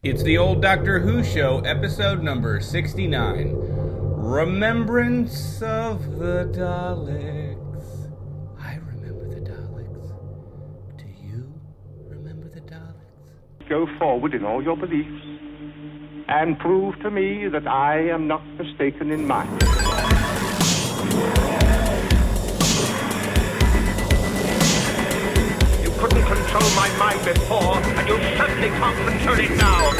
It's the old Doctor Who show, episode number 69. Remembrance of the Daleks. I remember the Daleks. Do you remember the Daleks? Go forward in all your beliefs and prove to me that I am not mistaken in mine. You couldn't control my mind before, and you certainly can't control it now.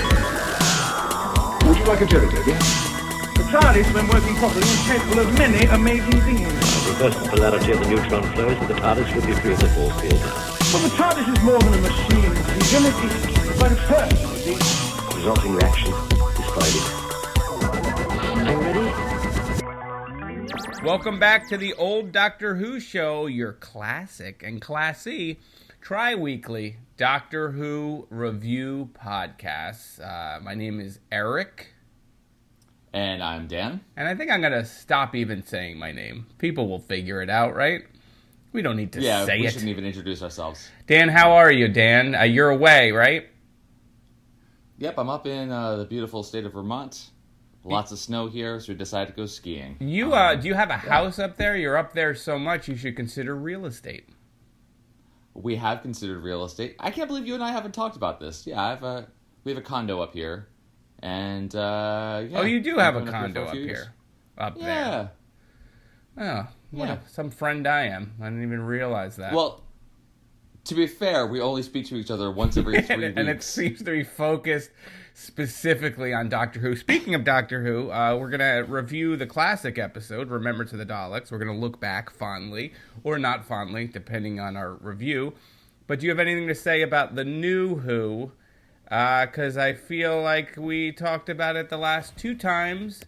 Would you like a jelly, baby? The TARDIS, when working properly, is capable of many amazing things. Reverse the polarity of the neutron flows with the TARDIS would be free of the force field now. But the TARDIS is more than a machine. It's quite a person, you see. Resulting reaction is Are you ready? Welcome back to the old Doctor Who show, your classic and classy tri-weekly Doctor Who review podcast. My name is Eric. And I'm Dan. And I think I'm going to stop even saying my name. People will figure it out, right? We don't need to say it. Yeah, we shouldn't even introduce ourselves. Dan, how are you, Dan? You're away, right? Yep, I'm up in the beautiful state of Vermont. Lots of snow here, so we decided to go skiing. Do you have a house up there? You're up there so much, you should consider real estate. We have considered real estate. I can't believe you and I haven't talked about this. Yeah, we have a condo up here. And, oh, you do have a condo up here. Up there. Oh, well, some friend I am. I didn't even realize that. Well, to be fair, we only speak to each other once every 3 weeks. And it seems to be focused specifically on Doctor Who. Speaking of Doctor Who, we're going to review the classic episode, Remembrance of the Daleks. We're going to look back fondly, or not fondly, depending on our review. But do you have anything to say about the new Who? Because I feel like we talked about it the last 2 times,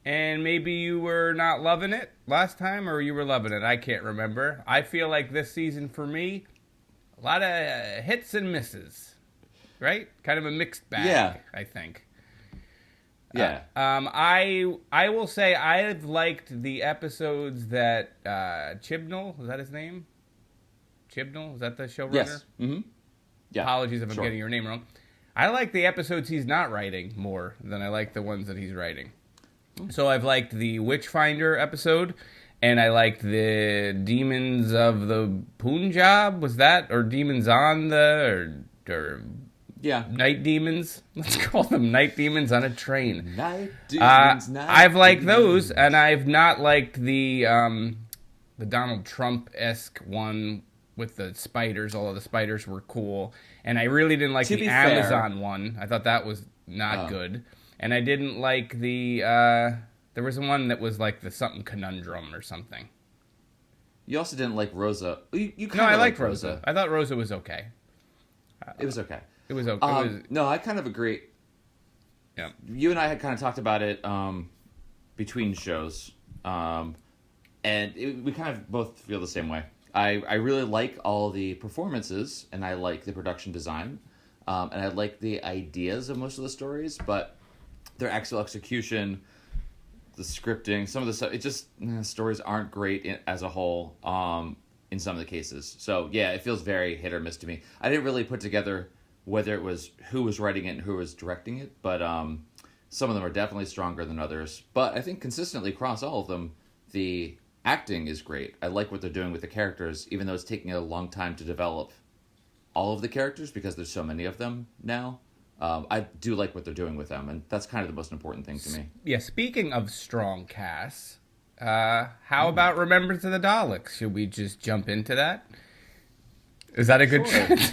and maybe you were not loving it last time, or you were loving it. I can't remember. I feel like this season for me, a lot of hits and misses, right? Kind of a mixed bag, I think. Yeah. I will say I've liked the episodes that Chibnall, is that his name? Chibnall, is that the showrunner? Yes. Mm-hmm. Yeah. Apologies if I'm getting your name wrong. I like the episodes he's not writing more than I like the ones that he's writing. So I've liked the Witchfinder episode, and I liked the Demons of the Punjab. Was that? Or Demons on the... Or yeah. Night Demons? Let's call them Night Demons on a train. Night Demons, I've liked those, and I've not liked the Donald Trump-esque one with the spiders, although the spiders were cool. And I really didn't like the Amazon one. I thought that was not good. And I didn't like the... there was one that was like the something conundrum or something. You also didn't like Rosa. No, I liked Rosa. I thought Rosa was okay. It was okay. It was okay. No, I kind of agree. Yeah. You and I had kind of talked about it between shows. We kind of both feel the same way. I really like all the performances, and I like the production design, and I like the ideas of most of the stories, but their actual execution, the scripting, some of the stuff, stories aren't great as a whole in some of the cases. So, yeah, it feels very hit or miss to me. I didn't really put together whether it was who was writing it and who was directing it, but some of them are definitely stronger than others. But I think consistently across all of them, the acting is great. I like what they're doing with the characters, even though it's taking a long time to develop all of the characters because there's so many of them now. I do like what they're doing with them, and that's kind of the most important thing to me. Yeah, speaking of strong casts, how about Remembrance of the Daleks? Should we just jump into that? Is that a good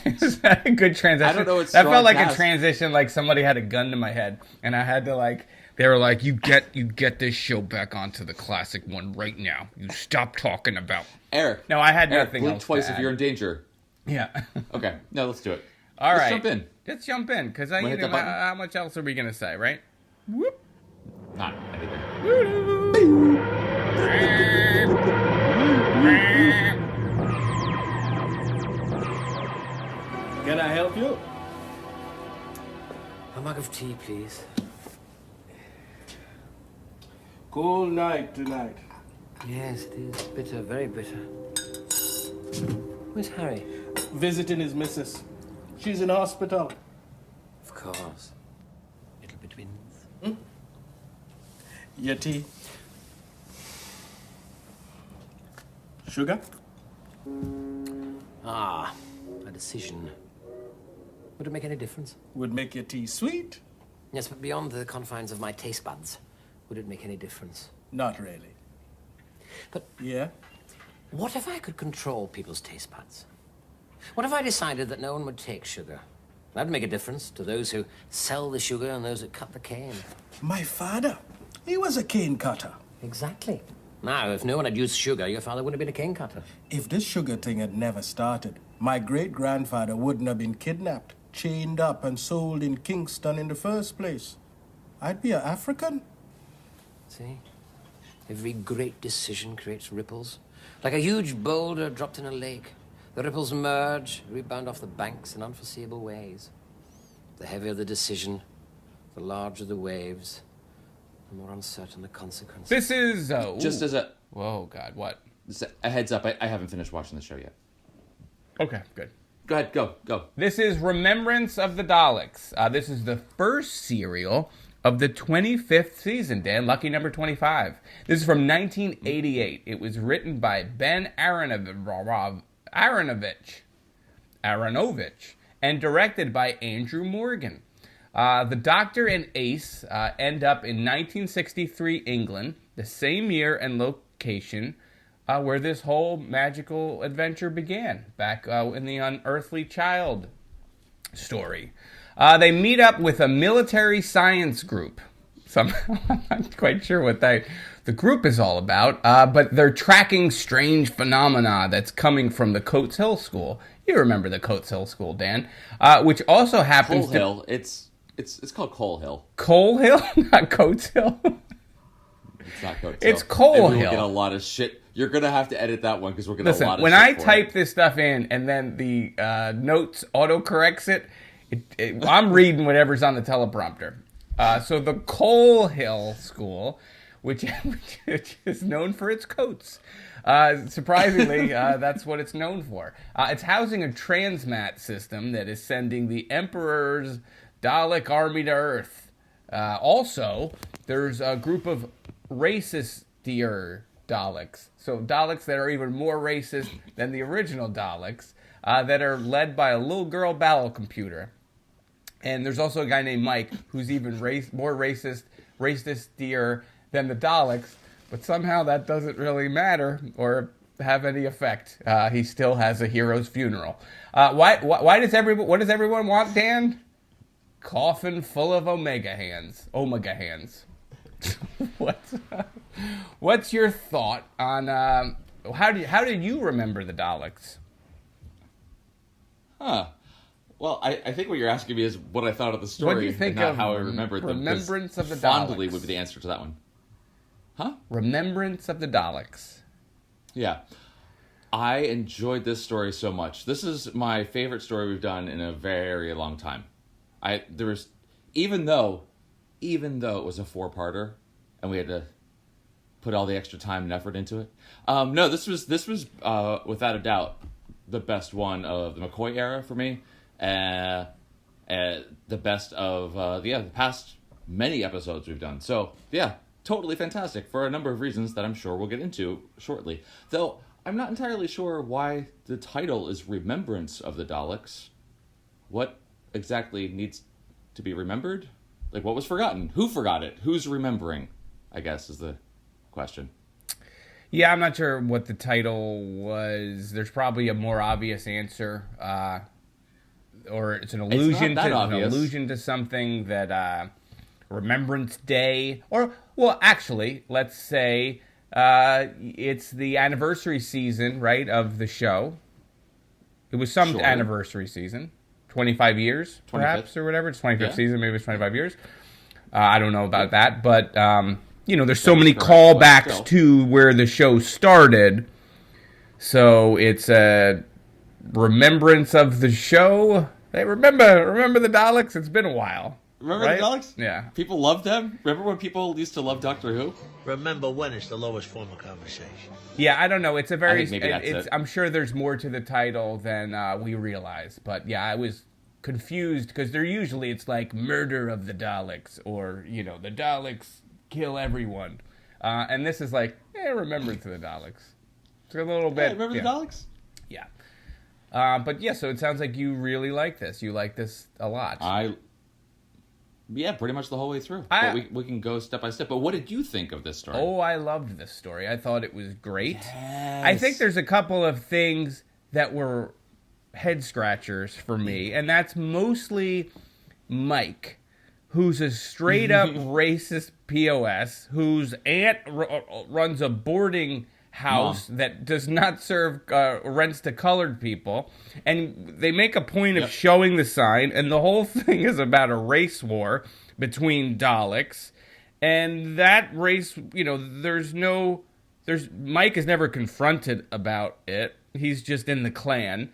is that a good transition? I don't know. That felt like a transition, like somebody had a gun to my head, and I had to they were like, you get this show back onto the classic one right now. You stop talking about Eric. No, I had nothing blink else twice to if add. you're in danger. Yeah. Okay. No, let's do it. All right. Let's jump in. Let's jump in, because how much else are we going to say, right? Whoop. Not anything. Can I help you? A mug of tea, please. Cold night tonight. Yes, it is. Bitter, very bitter. Where's Harry? Visiting his missus. She's in hospital. Of course. be twins. Your tea. Sugar? Ah, a decision. Would it make any difference? Would make your tea sweet? Yes, but beyond the confines of my taste buds, would it make any difference? Not really. But Yeah? what if I could control people's taste buds? What if I decided that no one would take sugar? That'd make a difference to those who sell the sugar and those that cut the cane. My father, he was a cane cutter. Exactly. Now, if no one had used sugar, your father wouldn't have been a cane cutter. If this sugar thing had never started, my great-grandfather wouldn't have been kidnapped, chained up, and sold in Kingston in the first place. I'd be an African. See? Every great decision creates ripples. Like a huge boulder dropped in a lake. The ripples merge, rebound off the banks in unforeseeable ways. The heavier the decision, the larger the waves, the more uncertain the consequences. This is Just as a whoa, God, what? just a heads up, I haven't finished watching the show yet. Okay, good. Go ahead, go. This is Remembrance of the Daleks. This is the first serial of the 25th season, Dan. Lucky number 25. This is from 1988. It was written by Ben Aronovich and directed by Andrew Morgan. The Doctor and Ace end up in 1963 England, the same year and location where this whole magical adventure began, back in the Unearthly Child story. They meet up with a military science group. Somehow, I'm not quite sure what the group is all about, but they're tracking strange phenomena that's coming from the Coates Hill School. You remember the Coates Hill School, Dan, which also happens Coal Hill. It's called Coal Hill. Coal Hill, not Coates Hill. It's not Coates Hill. It's Coal and Hill. We'll get a lot of shit. You're gonna have to edit that one because we're gonna Listen, a lot of when shit I for type it. this stuff in and then the notes autocorrects it, I'm reading whatever's on the teleprompter. So the Coal Hill School, which is known for its coats. Surprisingly, that's what it's known for. It's housing a transmat system that is sending the Emperor's Dalek army to Earth. Also, there's a group of racist-ier Daleks. So Daleks that are even more racist than the original Daleks, that are led by a little girl battle computer. And there's also a guy named Mike who's even more racist-ier than the Daleks, but somehow that doesn't really matter or have any effect. He still has a hero's funeral. Why does what does everyone want, Dan? Coffin full of Omega hands. What's your thought on how did you remember the Daleks? Huh. Well, I think what you're asking me is what I thought of the story, What do you think and not of how I remembered them. 'cause Remembrance of the fondly Daleks? would be the answer to that one. Huh? Remembrance of the Daleks. Yeah. I enjoyed this story so much. This is my favorite story we've done in a very long time. Even though it was a 4-parter and we had to put all the extra time and effort into it. No, this was without a doubt the best one of the McCoy era for me. The best of the past many episodes we've done. So yeah, totally fantastic for a number of reasons that I'm sure we'll get into shortly. Though I'm not entirely sure why the title is Remembrance of the Daleks. What exactly needs to be remembered? Like, what was forgotten? Who forgot it? Who's remembering? I guess is the question. Yeah, I'm not sure what the title was. There's probably a more obvious answer, or it's an allusion to something that Remembrance Day, or well, actually, let's say it's the anniversary season, right, of the show. It was some anniversary season. 25 years, perhaps, 25th. or whatever. It's 25th season, maybe it's 25 years. I don't know about that, but, there's so many callbacks to where the show started. So it's a remembrance of the show. Hey, remember the Daleks? It's been a while. Remember right? the Daleks? Yeah. People loved them? Remember when people used to love Doctor Who? Remember when is the lowest form of conversation. Yeah, I don't know. It's a very. I think maybe that's it. I'm sure there's more to the title than we realize, but yeah, confused because it's like murder of the Daleks or, the Daleks kill everyone. And this is like, Remembrance of the Daleks. It's a little bit. Remember the Daleks? Yeah. But yeah, so it sounds like you really like this. You like this a lot. Yeah, pretty much the whole way through. But we can go step by step. But what did you think of this story? Oh, I loved this story. I thought it was great. Yes. I think there's a couple of things that were head scratchers for me, and that's mostly Mike, who's a straight up racist POS, whose aunt runs a boarding house that does not serve rents to colored people, and they make a point of showing the sign, and the whole thing is about a race war between Daleks, and that race, Mike is never confronted about it. He's just in the clan.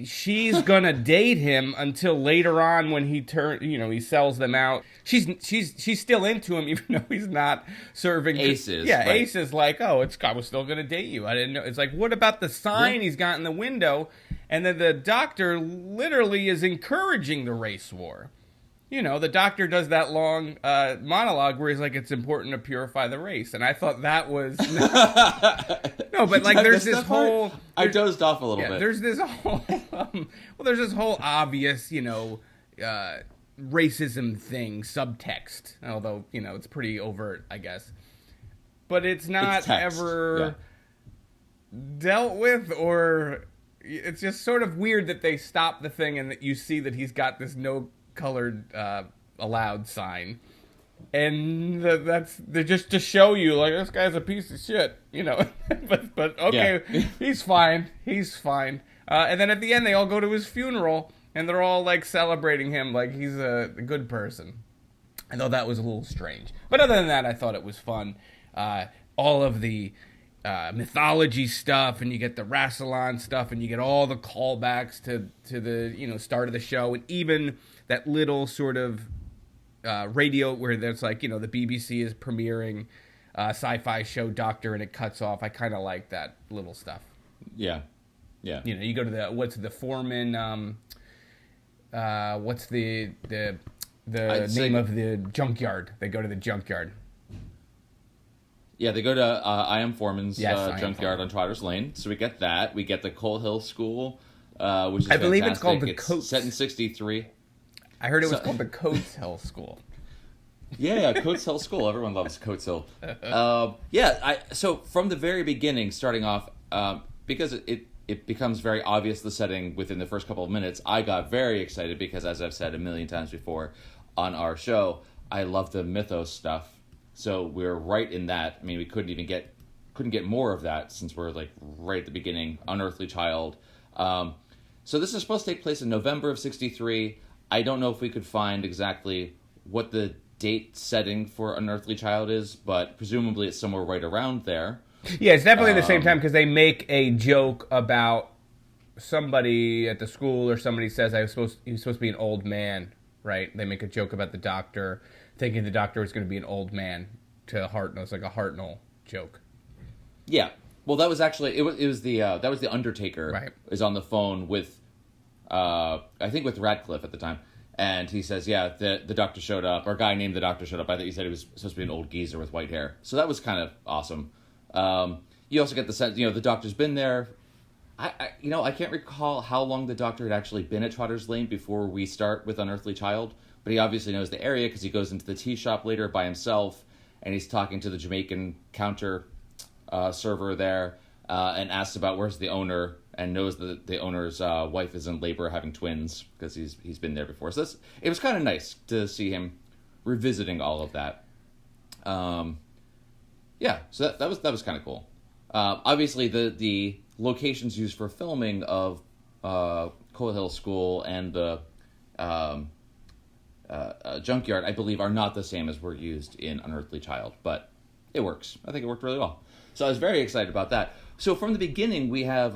She's gonna date him until later on when he sells them out. She's still into him even though he's not serving. Ace is. Yeah, right. Ace is like, I was still gonna date you. I didn't know. It's like, what about the sign he's got in the window? And then the doctor literally is encouraging the race war. The doctor does that long monologue where he's like, it's important to purify the race. And I thought that was... No, but like there's this whole... I dozed off a little bit. There's this whole... there's this whole obvious, racism thing, subtext. Although, it's pretty overt, I guess. But it's not ever dealt with, or... It's just sort of weird that they stop the thing and that you see that he's got this no... colored allowed sign, and that's just to show you like this guy's a piece of shit, but okay, he's fine, and then at the end they all go to his funeral and they're all like celebrating him like he's a good person. I thought that was a little strange, but other than that I thought it was fun. All of the mythology stuff, and you get the Rassilon stuff, and you get all the callbacks to the start of the show, and even that little sort of radio where there's like the BBC is premiering sci-fi show Doctor, and it cuts off. I kind of like that little stuff. Yeah. You go to what's the Foreman? What's the name of the junkyard? They go to the junkyard. Yeah, they go to I Am Foreman's junkyard on Trotter's Lane. So we get that. We get the Coal Hill School, which is I believe fantastic. It's called the Coates. Set in 63. I heard it was called the Coates Hill School. Yeah, Coates Hill School. Everyone loves Coates Hill. So from the very beginning, starting off, because it becomes very obvious the setting within the first couple of minutes, I got very excited because, as I've said a million times before on our show, I love the mythos stuff. So we're right in that. I mean, we couldn't get more of that since we're like right at the beginning. Unearthly Child. So this is supposed to take place in November of 63. I don't know if we could find exactly what the date setting for Unearthly Child is, but presumably it's somewhere right around there. Yeah, it's definitely the same time because they make a joke about somebody at the school, or somebody says he was supposed to be an old man, right? They make a joke about the doctor, thinking the doctor was going to be an old man to Hartnell. It's like a Hartnell joke. Yeah. Well, that was actually that was the Undertaker. Right. Is on the phone with I think with Radcliffe at the time, and he says, the doctor showed up, or a guy named the doctor showed up. I think he said he was supposed to be an old geezer with white hair. So that was kind of awesome. You also get the sense, the doctor's been there. I can't recall how long the doctor had actually been at Trotter's Lane before we start with Unearthly Child, but he obviously knows the area because he goes into the tea shop later by himself, and he's talking to the Jamaican counter server there, and asks about where's the owner, and knows that the owner's wife is in labor having twins because he's been there before. So it was kind of nice to see him revisiting all of that. So that was kind of cool. Obviously, the locations used for filming of Coal Hill School and the junkyard, I believe, are not the same as were used in Unearthly Child, but it works. I think it worked really well. So I was very excited about that. So from the beginning, we have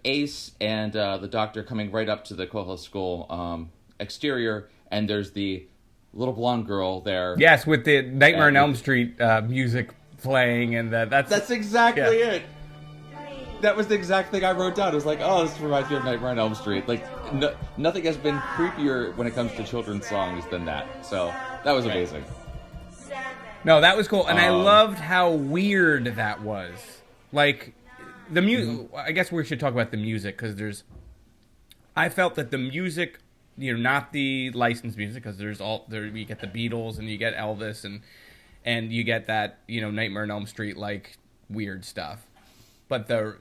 Ace and the doctor coming right up to the Coal Hill School exterior, and there's the little blonde girl there. Yes, with the Nightmare on Elm Street music playing, and that's exactly it. That was the exact thing I wrote down. It was like, oh, this reminds me of Nightmare on Elm Street. Like, nothing has been creepier when it comes to children's songs than that. So that was amazing. No, that was cool, and I loved how weird that was. Like, the music. I guess we should talk about the music because I felt that the music, not the licensed music, because you get the Beatles and you get Elvis and you get that Nightmare on Elm Street like weird stuff, but the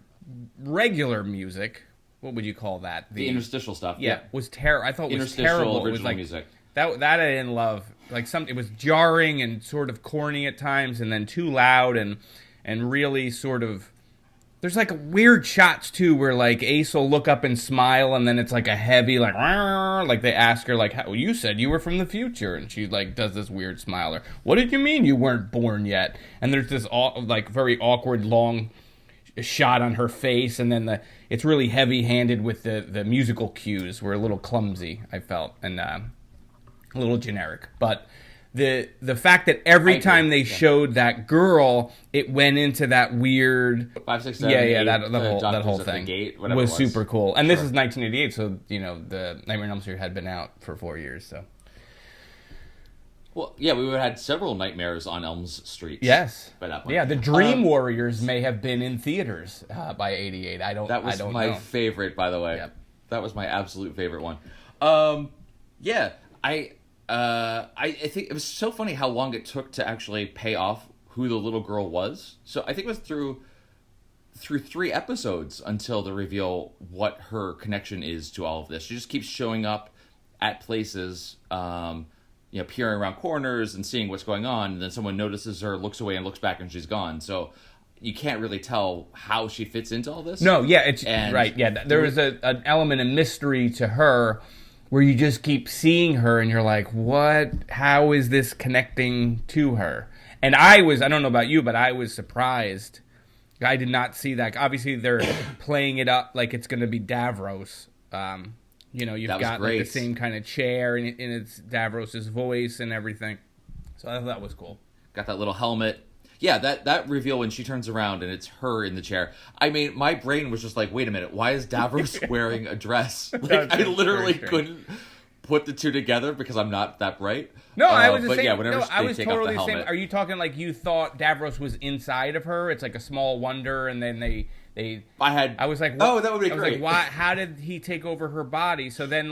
regular music, what would you call that? The interstitial stuff. Yeah, was terrible. I thought it was terrible. It was like music. That I didn't love. Like it was jarring and sort of corny at times, and then too loud and really sort of. There's like weird shots too, where like Ace will look up and smile, and then it's like a heavy like they ask her like, "You said you were from the future," and she like does this weird smile. Or, "What did you mean you weren't born yet?" And there's this like very awkward long shot on her face, and then it's really heavy-handed with the musical cues were a little clumsy, I felt, and a little generic. But the fact that every time they showed that girl, it went into that weird 5, 6, 7, 8, that whole thing gate, was super cool. And this is 1988, so the Nightmare on Elm Street had been out for 4 years, so. Well, yeah, we would have had several Nightmares on Elm Street. Yes. By that point. Yeah, the Dream Warriors may have been in theaters by 88. That was my favorite, by the way. Yep. That was my absolute favorite one. Yeah, I think it was so funny how long it took to actually pay off who the little girl was. So I think it was through 3 episodes until the reveal what her connection is to all of this. She just keeps showing up at places, peering around corners and seeing what's going on, and then someone notices her, looks away, and looks back, and she's gone. So you can't really tell how she fits into all this. No, yeah, right. Yeah, there was an element of mystery to her where you just keep seeing her, and you're like, what? How is this connecting to her? And I don't know about you, but I was surprised. I did not see that. Obviously, they're playing it up like it's going to be Davros. You've got like the same kind of chair, and it's Davros's voice and everything. So I thought that was cool. Got that little helmet. Yeah, that reveal when she turns around and it's her in the chair. I mean, my brain was just like, wait a minute, why is Davros wearing a dress? Like, I literally couldn't put the two together because I'm not that bright. No, I was the same. Yeah, whenever I was take totally off the the same. helmet. Are you talking like you thought Davros was inside of her? It's like a small wonder, and then I was like, what? Oh, that would be great. I was like, why? How did he take over her body? So then,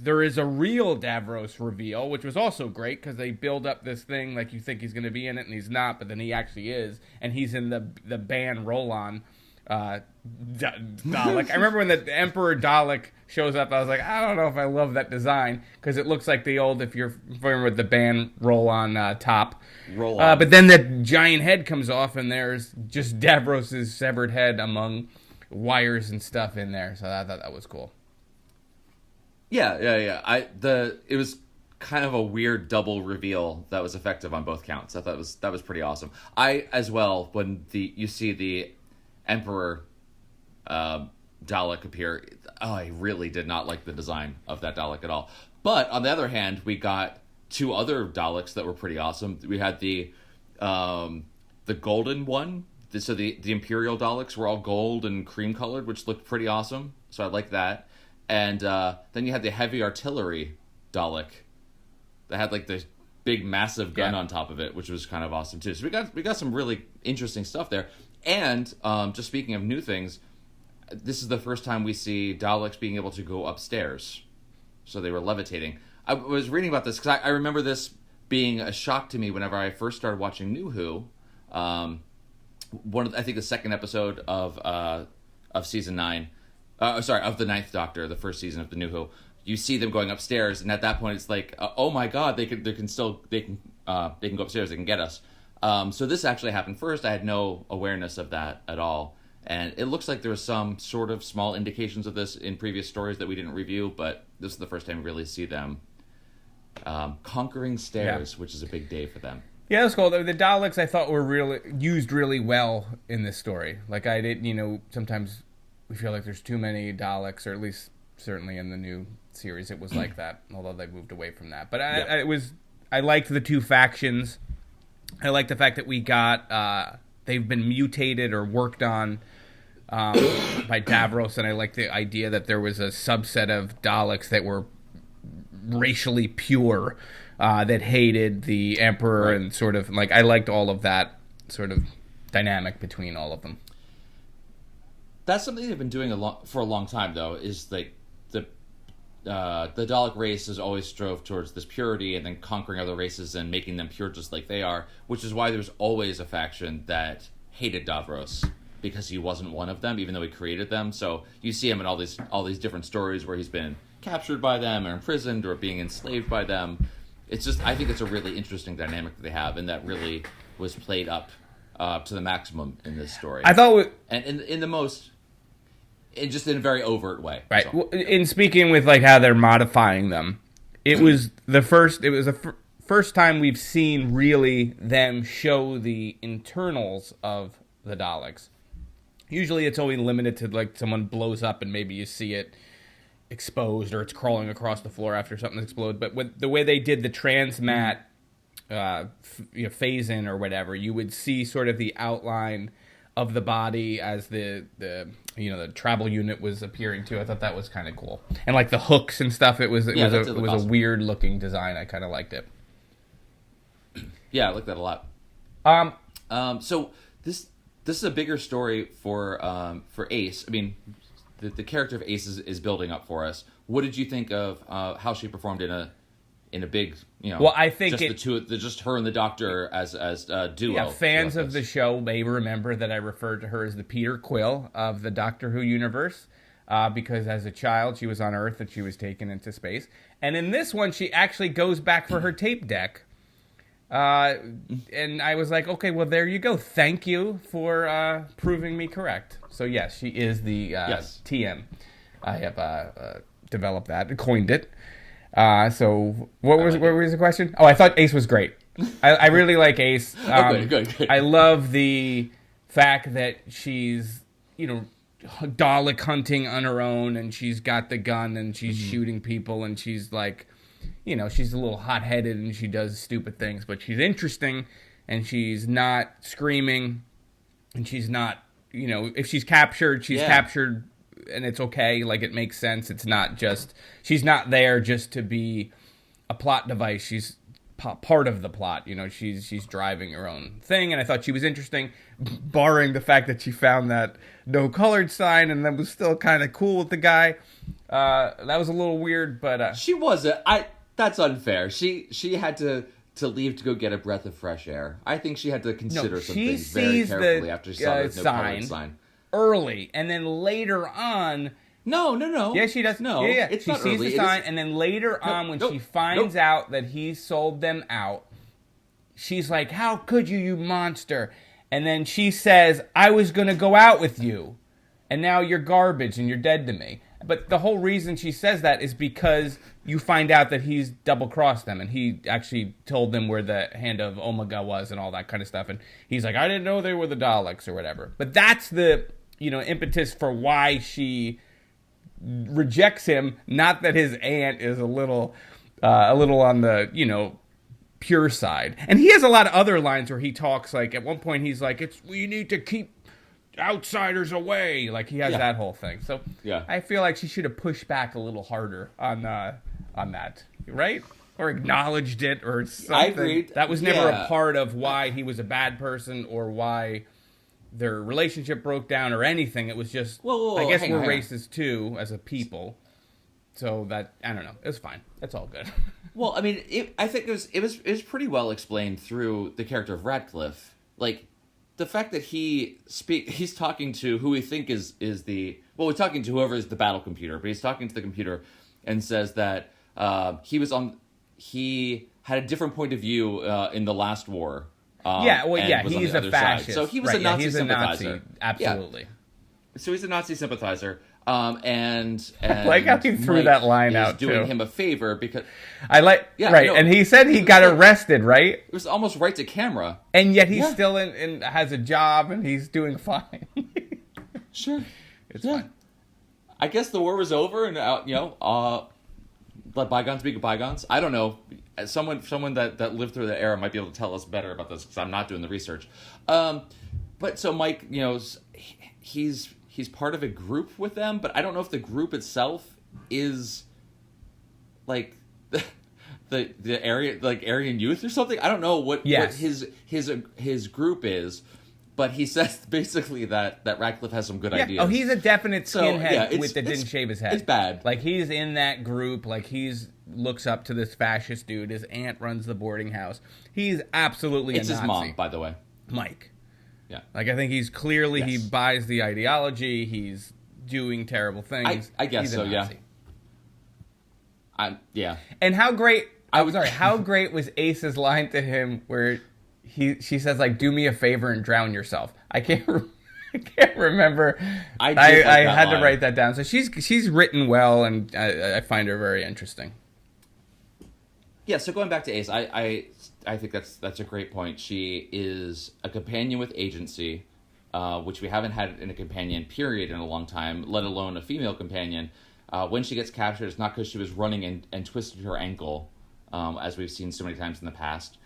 there is a real Davros reveal, which was also great because they build up this thing like you think he's going to be in it, and he's not, but then he actually is, and he's in the band Roll-On Dalek. I remember when the Emperor Dalek shows up, I was like, I don't know if I love that design because it looks like the old, if you're familiar with the band Roll-On top. Roll-On. But then the giant head comes off, and there's just Davros' severed head among wires and stuff in there. So I thought that was cool. Yeah. It was kind of a weird double reveal that was effective on both counts. I thought that was pretty awesome. I as well, when you see the Emperor Dalek appear, I really did not like the design of that Dalek at all. But on the other hand, we got 2 other Daleks that were pretty awesome. We had the golden one. So the Imperial Daleks were all gold and cream colored, which looked pretty awesome. So I liked that. And then you had the heavy artillery Dalek that had like the big massive gun on top of it, which was kind of awesome too. So we got some really interesting stuff there. And just speaking of new things, this is the first time we see Daleks being able to go upstairs. So they were levitating. I was reading about this because I remember this being a shock to me whenever I first started watching New Who. I think the second episode of season 9. Of the 9th Doctor, the first season of the New Who. You see them going upstairs, and at that point it's like, oh my god, they can go upstairs, they can get us. So this actually happened first. I had no awareness of that at all. And it looks like there was some sort of small indications of this in previous stories that we didn't review, but this is the first time we really see them conquering stairs, which is a big day for them. Yeah, that's cool. The Daleks I thought were used really well in this story. Like I didn't, sometimes we feel like there's too many Daleks, or at least certainly in the new series it was like that, although they moved away from that. But I liked the 2 factions. I like the fact that we got they've been mutated or worked on by Davros, and I like the idea that there was a subset of Daleks that were racially pure, that hated the Emperor, and sort of like I liked all of that sort of dynamic between all of them. That's something they've been doing for a long time, though. Is like the Dalek race has always strove towards this purity and then conquering other races and making them pure just like they are, which is why there's always a faction that hated Davros because he wasn't one of them, even though he created them. So you see him in all these different stories where he's been captured by them or imprisoned or being enslaved by them. It's just, I think it's a really interesting dynamic that they have, and that really was played up to the maximum in this story. I thought, and in the most... just in a very overt way. Right. So, well, in speaking with like how they're modifying them, it was the first time we've seen really them show the internals of the Daleks. Usually it's only limited to like someone blows up and maybe you see it exposed or it's crawling across the floor after something explodes. But with the way they did the transmat phase in or whatever, you would see sort of the outline of the body as the travel unit was appearing too. I thought that was kind of cool, and like the hooks and stuff. It was a weird looking design. I kind of liked it. Yeah, I like that a lot. So this is a bigger story for Ace. I mean, the character of Ace is building up for us. What did you think of how she performed in a big, Well, I think just her and the Doctor as a duo. Yeah, fans of the show may remember that I referred to her as the Peter Quill of the Doctor Who universe, because as a child she was on Earth and she was taken into space. And in this one, she actually goes back for her tape deck. And I was like, okay, well, there you go. Thank you for proving me correct. So, yes, she is the TM. I have developed that, coined it. So what was the question? Oh, I thought Ace was great. I really like Ace. Good. I love the fact that she's, Dalek hunting on her own, and she's got the gun and she's shooting people, and she's like, she's a little hot-headed and she does stupid things, but she's interesting and she's not screaming, and she's not, if she's captured, she's captured. And it's okay, like it makes sense. It's not just, she's not there just to be a plot device. She's part of the plot. She's driving her own thing. And I thought she was interesting, barring the fact that she found that no colored sign and then was still kind of cool with the guy. That was a little weird, but she wasn't. That's unfair. She had to leave to go get a breath of fresh air. I think she had to consider some things very carefully after she saw the no colored sign. Early, and then later on... No. Yeah, she does. No, yeah. It's she not sees early. the sign, and then later on, when she finds out that he sold them out, she's like, how could you monster? And then she says, I was going to go out with you, and now you're garbage, and you're dead to me. But the whole reason she says that is because you find out that he's double-crossed them, and he actually told them where the hand of Omega was and all that kind of stuff, and he's like, I didn't know they were the Daleks or whatever. But that's the... impetus for why she rejects him. Not that his aunt is a little on the, pure side. And he has a lot of other lines where he talks, like, at one point he's like, we need to keep outsiders away. Like, he has that whole thing. So I feel like she should have pushed back a little harder on that, right? Or acknowledged it or something. I agreed. That was never a part of why he was a bad person or why their relationship broke down or anything. It was just, I guess we're racist too as a people. So that, I don't know. It was fine. That's all good. Well, I mean, I think it was pretty well explained through the character of Radcliffe. Like, the fact that he's talking to who we think is the, well, we're talking to whoever is the battle computer, but he's talking to the computer and says that he had a different point of view in the last war. He's a fascist. So he was a Nazi sympathizer. Nazi, absolutely. Yeah. So he's a Nazi sympathizer. And like how he threw that line out doing too. him a favor because and he said he got arrested, right? It was almost right to camera, and yet he's still in has a job and he's doing fine. Sure, it's fine. I guess the war was over, and let bygones be bygones. I don't know. Someone that lived through that era might be able to tell us better about this because I'm not doing the research. But so Mike, he's he's part of a group with them, but I don't know if the group itself is like the area, like Aryan Youth or something. I don't know what his group is, but he says basically that Radcliffe has some good ideas. Oh, he's a definite skinhead that didn't shave his head. It's bad. Like, he's in that group. Like, looks up to this fascist dude. His aunt runs the boarding house. He's absolutely a Nazi. It's his mom, by the way. Mike. Yeah. Like, I think he's clearly, he buys the ideology. He's doing terrible things. I guess so, yeah. And how great... how great was Ace's line to him where she says, like, do me a favor and drown yourself? I can't remember. I had to write that down. So she's written well, and I find her very interesting. Yeah, so going back to Ace, I think that's a great point. She is a companion with agency, which we haven't had in a companion period in a long time, let alone a female companion. When she gets captured, it's not because she was running and twisted her ankle, as we've seen so many times in the past.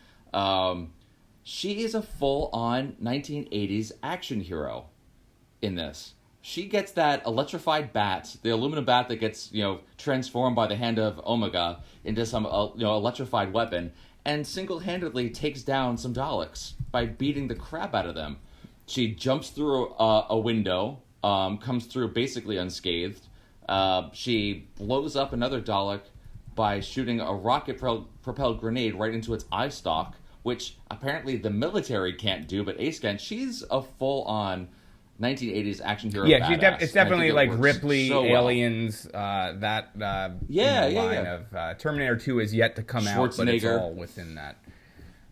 She is a full-on 1980s action hero in this. She gets that electrified bat, the aluminum bat that gets, transformed by the hand of Omega into some, electrified weapon, and single-handedly takes down some Daleks by beating the crap out of them. She jumps through a window, comes through basically unscathed. She blows up another Dalek by shooting a rocket-propelled grenade right into its eye stalk, which apparently the military can't do, but Ace can. She's a full-on 1980s action hero. Yeah, it's definitely like Ripley, so Aliens, line of Terminator 2 is yet to come out, but it's all within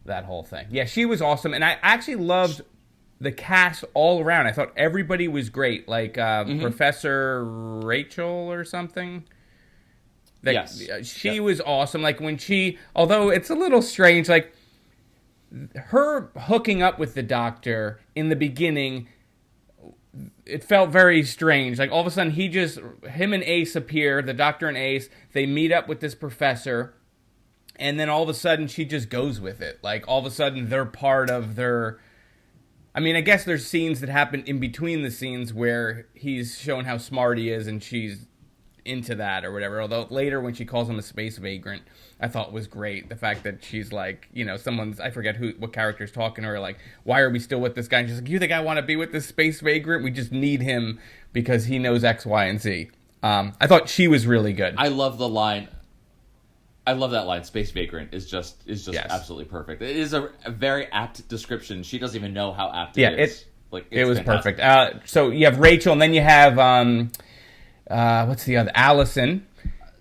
that whole thing. Yeah, she was awesome, and I actually loved the cast all around. I thought everybody was great, like Professor Rachel or something. She was awesome. Like when although it's a little strange, like her hooking up with the Doctor in the beginning, it felt very strange. Like all of a sudden him and Ace appear, the Doctor and Ace, they meet up with this professor, and then all of a sudden she just goes with it. Like all of a sudden they're part of their... I mean, I guess there's scenes that happen in between the scenes where he's showing how smart he is and she's into that or whatever. Although later when she calls him a space vagrant, I thought was great. The fact that she's like, I forget what character's talking to her, like, why are we still with this guy? And she's like, you think I want to be with this space vagrant? We just need him because he knows X, Y, and Z. I thought she was really good. I love the line. I love that line. Space vagrant is just absolutely perfect. It is a very apt description. She doesn't even know how apt it is. It was fantastic. Perfect. So you have Rachel, and then you have what's the other? Allison,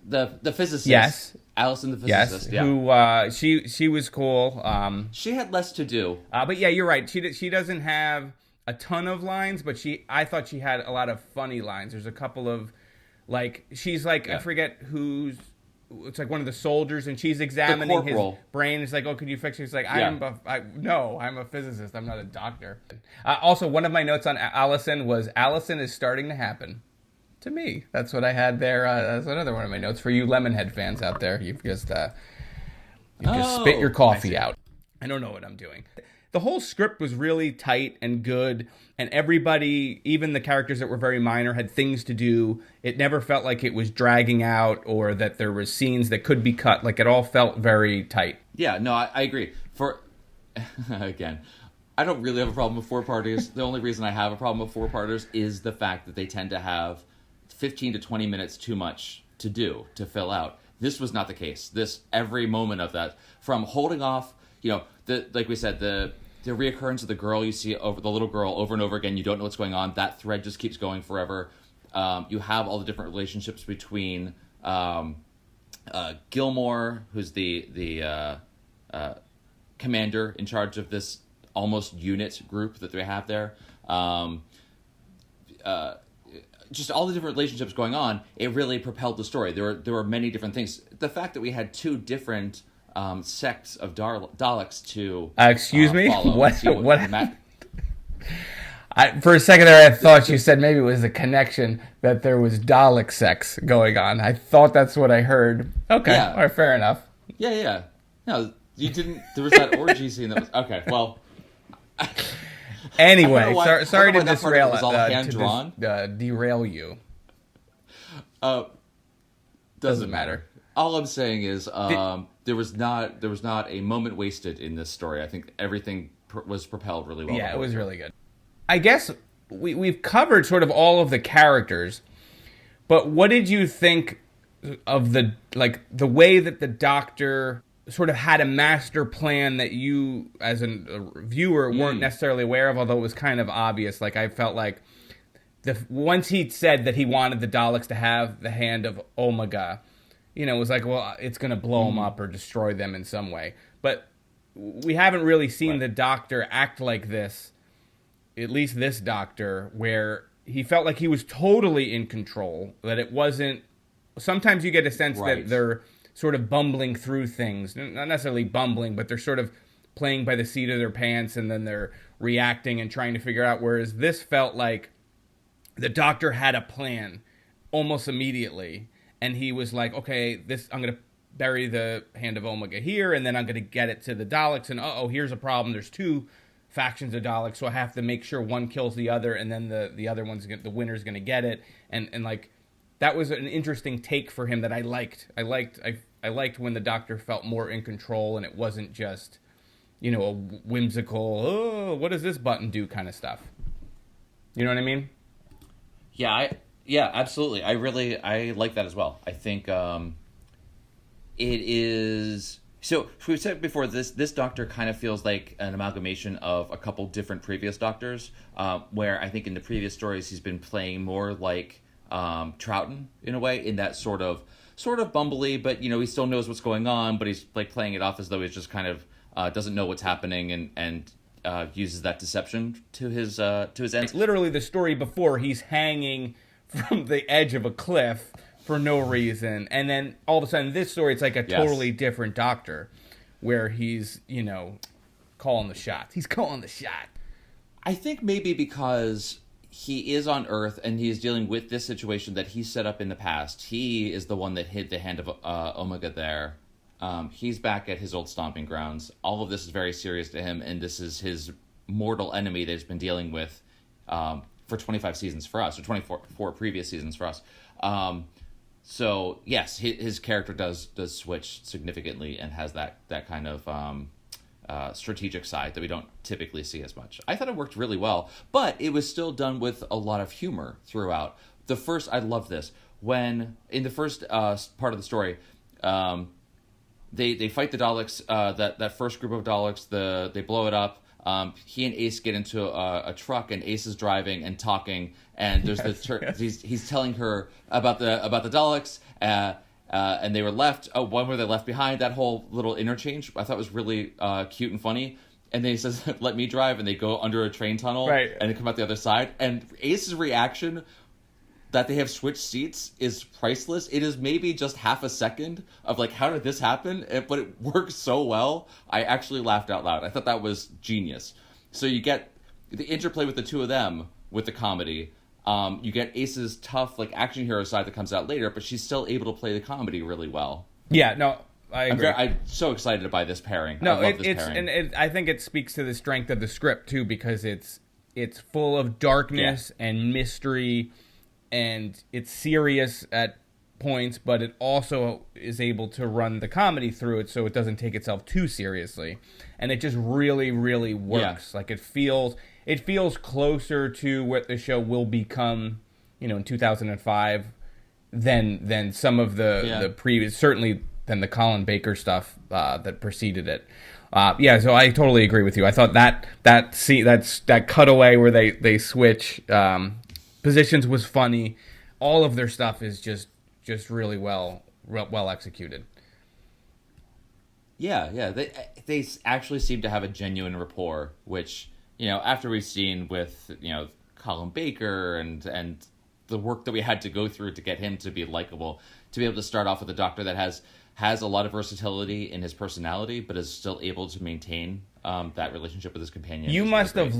the physicist. Yes, Allison the physicist. Yes, who she was cool. She had less to do. But yeah, you're right. She doesn't have a ton of lines, but I thought she had a lot of funny lines. There's a couple of she's I forget who's. It's like one of the soldiers, and she's examining his brain. It's like, oh, could you fix it? He's like, no, I'm a physicist. I'm not a doctor. Also, one of my notes on Allison was, Allison is starting to happen to me. That's what I had there. That's another one of my notes for you Lemonhead fans out there. You've just spit your coffee out. I don't know what I'm doing. The whole script was really tight and good, and everybody, even the characters that were very minor, had things to do. It never felt like it was dragging out or that there were scenes that could be cut. Like, it all felt very tight. Yeah, no, I agree. Again, I don't really have a problem with four-parters. The only reason I have a problem with four-parters is the fact that they tend to have 15 to 20 minutes too much to do, to fill out. This was not the case. Every moment of that, from holding off, like we said, the reoccurrence of the girl you see over the little girl over and over again. You don't know what's going on. That thread just keeps going forever. You have all the different relationships between Gilmore, who's the commander in charge of this almost unit group that they have there. Just all the different relationships going on. It really propelled the story. There were many different things. The fact that we had two different sects of Daleks to excuse me, follow. What for a second there I thought you said maybe it was a connection that there was Dalek sex going on. I thought that's what I heard. Okay, all right, fair enough. No, you didn't. There was that orgy scene that was okay. Well, Anyway, why- sorry I don't to know why that part of it derail was all hand-drawn. derail you. Doesn't matter. All I'm saying is there was not a moment wasted in this story. I think everything was propelled really well. Yeah, it was really good. I guess we've covered sort of all of the characters, but what did you think of the way that the Doctor sort of had a master plan that you, as a viewer, weren't necessarily aware of, although it was kind of obvious? Like, I felt like once he said that he wanted the Daleks to have the hand of Omega, you know, it was like, well, it's going to blow them up or destroy them in some way. But we haven't really seen the Doctor act like this, at least this Doctor, where he felt like he was totally in control, that it wasn't... Sometimes you get a sense that they're sort of bumbling through things. Not necessarily bumbling, but they're sort of playing by the seat of their pants, and then they're reacting and trying to figure out, whereas this felt like the Doctor had a plan almost immediately, and he was like, okay, I'm going to bury the hand of Omega here, and then I'm going to get it to the Daleks, and here's a problem. There's two factions of Daleks, so I have to make sure one kills the other, and then the other the winner's going to get it, and like, that was an interesting take for him that I liked. I liked when the Doctor felt more in control, and it wasn't just, you know, a whimsical, what does this button do kind of stuff. You know what I mean? Yeah, absolutely. I like that as well. I think it is... So, we've said before, this Doctor kind of feels like an amalgamation of a couple different previous Doctors, where I think in the previous stories he's been playing more like Troughton, in a way, in that sort of bumbly, but, you know, he still knows what's going on, but he's like playing it off as though he's just kind of doesn't know what's happening, and uses that deception to his ends. Literally, the story before, he's hanging from the edge of a cliff for no reason, and then all of a sudden, this story, it's like a totally different Doctor, where he's, you know, calling the shots. He's calling the shot. I think maybe because he is on Earth and he is dealing with this situation that he set up in the past. He is the one that hid the hand of Omega there. He's back at his old stomping grounds. All of this is very serious to him, and this is his mortal enemy that he's been dealing with for 25 seasons for us, or 24 previous seasons for us. So yes, his character does switch significantly and has that kind of strategic side that we don't typically see as much. I thought it worked really well, but it was still done with a lot of humor throughout. I love this, when in the first part of the story, they fight the Daleks, that first group of Daleks, they blow it up. He and Ace get into a truck, and Ace is driving and talking, and there's he's telling her about the Daleks, and they were left. When were they left behind? That whole little interchange I thought was really cute and funny. And then he says, "Let me drive," and they go under a train tunnel, right, and they come out the other side. And Ace's reaction, that they have switched seats, is priceless. It is maybe just half a second of like, how did this happen? But it works so well. I actually laughed out loud. I thought that was genius. So you get the interplay with the two of them with the comedy. You get Ace's tough, like, action hero side that comes out later, but she's still able to play the comedy really well. Yeah, no, I agree. I'm so excited by this pairing. No, I love this pairing. And I think it speaks to the strength of the script too, because it's full of darkness and mystery, and it's serious at points, but it also is able to run the comedy through it, so it doesn't take itself too seriously, and it just really, really works. Like, it feels closer to what the show will become, you know, in 2005 than some of the previous, certainly than the Colin Baker stuff that preceded it. So I totally agree with you. I thought that cutaway where they switch positions was funny. All of their stuff is just really well executed. Yeah. They actually seem to have a genuine rapport, which, you know, after we've seen with, you know, Colin Baker and the work that we had to go through to get him to be likable, to be able to start off with a Doctor that has a lot of versatility in his personality, but is still able to maintain that relationship with his companion. You must have...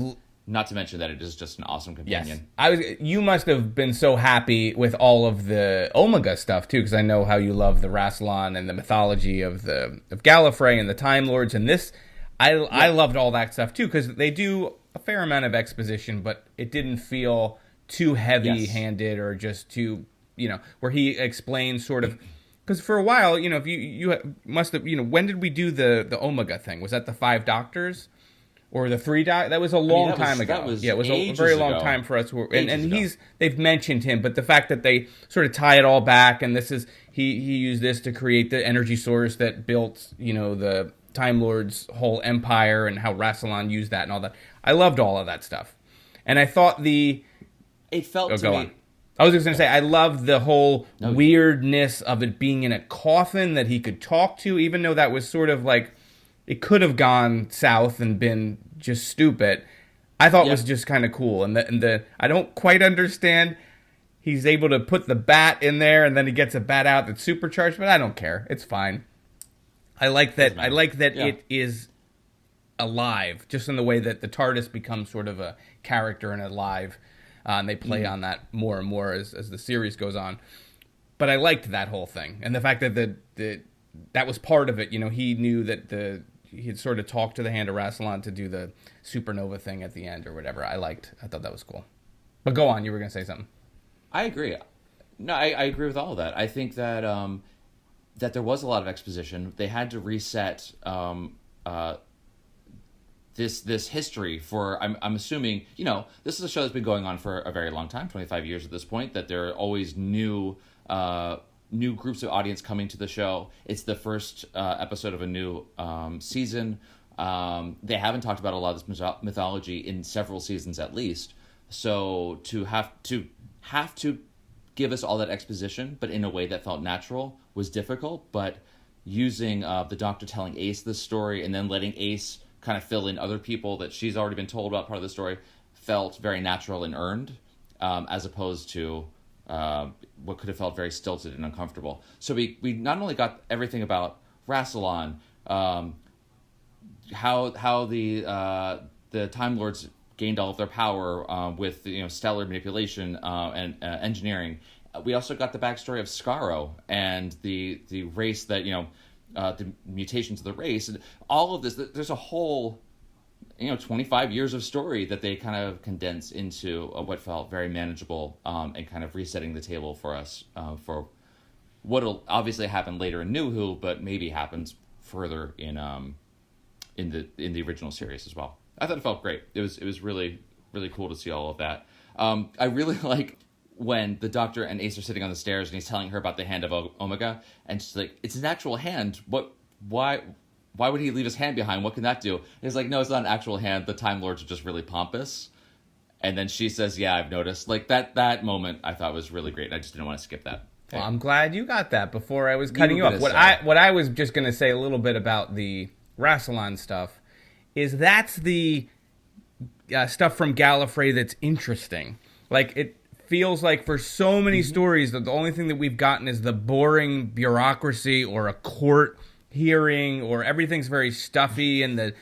Not to mention that it is just an awesome companion. Yes. You must have been so happy with all of the Omega stuff too, because I know how you love the Rassilon and the mythology of Gallifrey and the Time Lords, and this I loved all that stuff too, because they do a fair amount of exposition, but it didn't feel too heavy-handed or just too, where he explains sort of. Because for a while, if you must have, when did we do the Omega thing? Was that the 5 Doctors? Or the 3 Doctors? That was a long time ago. It was a very long time for us. And they've mentioned him, but the fact that they sort of tie it all back, and this is, he used this to create the energy source that built, the Time Lord's whole empire, and how Rassilon used that and all that. I loved all of that stuff. And I thought it felt to me... On. I was just going to say, I love the whole weirdness of it being in a coffin that he could talk to, even though that was sort of like, it could have gone south and been just stupid. I thought it was just kind of cool. And the I don't quite understand, he's able to put the bat in there and then he gets a bat out that's supercharged, but I don't care. It's fine. I like that it is alive, just in the way that the TARDIS becomes sort of a character and alive. And they play on that more and more as the series goes on. But I liked that whole thing. And the fact that that was part of it. He knew that he had sort of talked to the Hand of Rassilon to do the supernova thing at the end or whatever. I thought that was cool. But go on, you were going to say something. I agree. No, I agree with all of that. I think that that there was a lot of exposition. They had to reset this history for, I'm assuming, this is a show that's been going on for a very long time, 25 years at this point, that there are always new groups of audience coming to the show. It's the first episode of a new season. They haven't talked about a lot of this mythology in several seasons at least. So to have to give us all that exposition, but in a way that felt natural, was difficult. But using the Doctor telling Ace this story and then letting Ace kind of fill in other people that she's already been told about part of the story felt very natural and earned, as opposed to what could have felt very stilted and uncomfortable. So we not only got everything about Rassilon, how the Time Lords gained all of their power with stellar manipulation and engineering. We also got the backstory of Skaro and the race that the mutations of the race, and all of this. There's a whole 25 years of story that they kind of condense into what felt very manageable, and kind of resetting the table for us for what'll obviously happen later in New Who, but maybe happens further in the original series as well. I thought it felt great. It was really, really cool to see all of that. I really like when the Doctor and Ace are sitting on the stairs and he's telling her about the Hand of Omega, and she's like, "It's an actual hand. Why would he leave his hand behind? What can that do?" And he's like, "No, it's not an actual hand. The Time Lords are just really pompous." And then she says, "Yeah, I've noticed." Like that moment I thought was really great, and I just didn't want to skip that. Well, I'm glad you got that before I was cutting you off. What I was just going to say a little bit about the Rassilon stuff is that's the stuff from Gallifrey that's interesting. Like, it feels like for so many stories that the only thing that we've gotten is the boring bureaucracy or a court hearing, or everything's very stuffy and the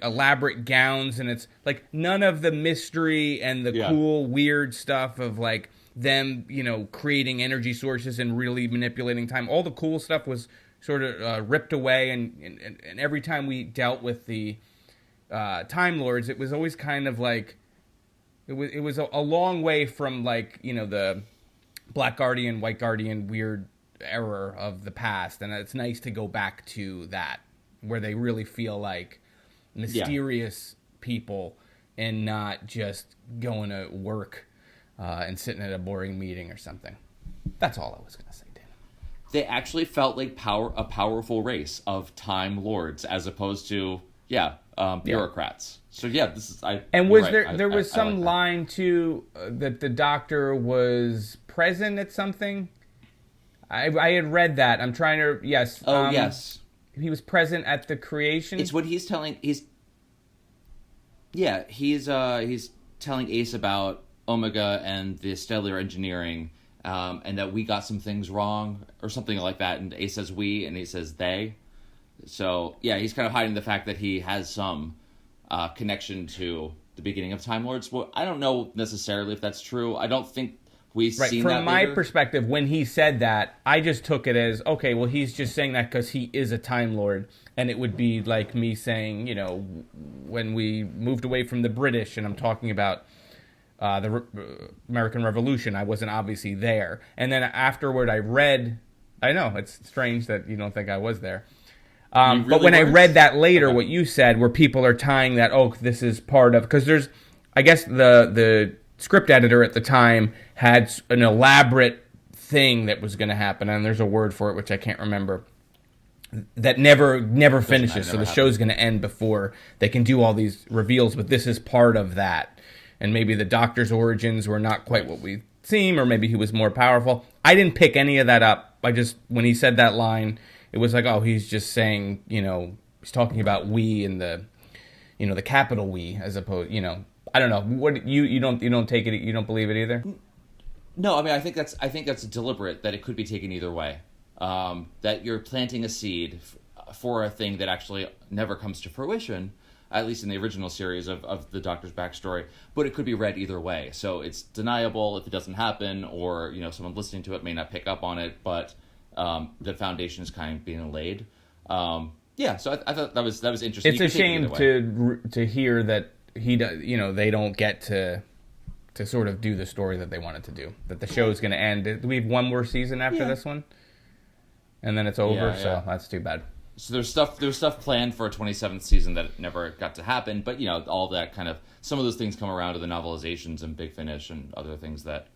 elaborate gowns, and it's like none of the mystery and the cool weird stuff of like them creating energy sources and really manipulating time. All the cool stuff was sort of ripped away, and every time we dealt with the Time Lords, it was always kind of like it was a long way from like the Black Guardian, White Guardian weird error of the past, and it's nice to go back to that where they really feel like mysterious people and not just going to work and sitting at a boring meeting or something. That's all I was going to say, Dan. They actually felt like a powerful race of Time Lords as opposed to bureaucrats. So this is And was there was some line too that the Doctor was present at something? I had read that. I'm trying to yes. Yes. He was present at the creation. It's what he's telling. He's telling Ace about Omega and the stellar engineering, and that we got some things wrong or something like that. And Ace says we, and he says they. So he's kind of hiding the fact that he has some connection to the beginning of Time Lords. Well, I don't know necessarily if that's true. I don't think We've Right. seen From that my later. perspective, when he said that, I just took it as, okay, well, he's just saying that because he is a Time Lord. And it would be like me saying, you know, when we moved away from the British, and I'm talking about the American Revolution, I wasn't obviously there. And then afterward, I read, I know, it's strange that you don't think I was there. Really but when I weren't? read that later, Okay. what you said, where people are tying that, oh, this is part of, because there's, I guess the script editor at the time had an elaborate thing that was going to happen, and there's a word for it which I can't remember, that never finishes. So the show's going to end before they can do all these reveals, but this is part of that. And maybe the Doctor's origins were not quite what we seem, or maybe he was more powerful. I didn't pick any of that up. I just, when he said that line, it was like, oh, he's just saying, you know, he's talking about we and the, you know, the capital we, as opposed, you know, I don't know. What you don't take it, you don't believe it either? No, I mean, I think that's deliberate, that it could be taken either way. That you're planting a seed for a thing that actually never comes to fruition, at least in the original series of the Doctor's backstory, but it could be read either way. So it's deniable if it doesn't happen, or, you know, someone listening to it may not pick up on it, but the foundation is kind of being laid. Yeah, so I thought that was interesting. It's a shame to hear that he does, you know, they don't get to sort of do the story that they wanted to do. That the show's going to end. Do we have one more season after this one? And then it's over, so that's too bad. So there's stuff planned for a 27th season that never got to happen, but, you know, all that kind of, some of those things come around to the novelizations and Big Finish and other things that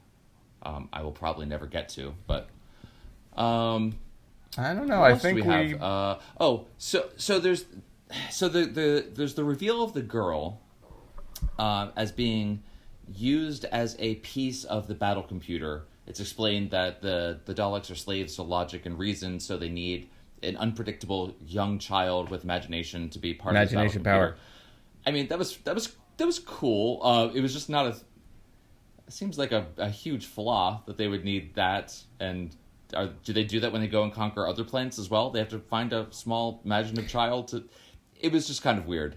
I will probably never get to, but I don't know. I think we have. So there's the reveal of the girl as being used as a piece of the battle computer. It's explained that the Daleks are slaves to logic and reason, so they need an unpredictable young child with imagination to be part of the battle computer. Power. I mean, that was cool. It was just not a. It seems like a huge flaw that they would need that. And do they do that when they go and conquer other planets as well? They have to find a small imaginative child to. It was just kind of weird.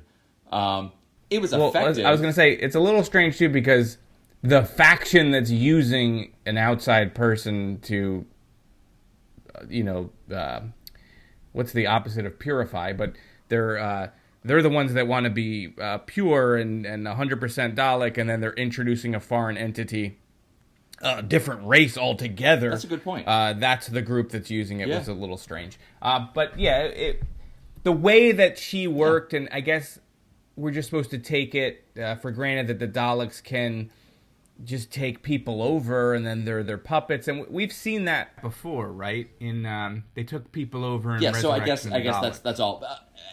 It was effective. I was going to say, it's a little strange too, because the faction that's using an outside person to, you know, what's the opposite of purify? But they're the ones that want to be pure and 100% Dalek, and then they're introducing a foreign entity, a different race altogether. That's a good point. That's the group that's using it. Was a little strange. But yeah, the way that she worked, and I guess we're just supposed to take it for granted that the Daleks can just take people over, and then they're puppets, and we've seen that before, right? In they took people over. And so I guess that's all.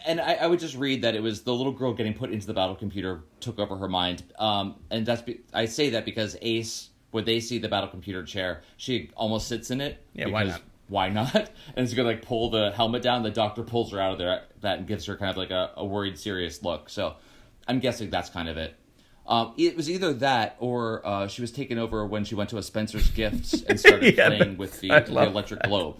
And I would just read that it was the little girl getting put into the battle computer took over her mind, and I say that because Ace, when they see the battle computer chair, she almost sits in it. Yeah, because why not? And it's gonna like pull the helmet down. The Doctor pulls her out of there, that and gives her kind of like a worried, serious look. So I'm guessing that's kind of it. It was either that or she was taken over when she went to a Spencer's Gifts and started playing with the electric globe.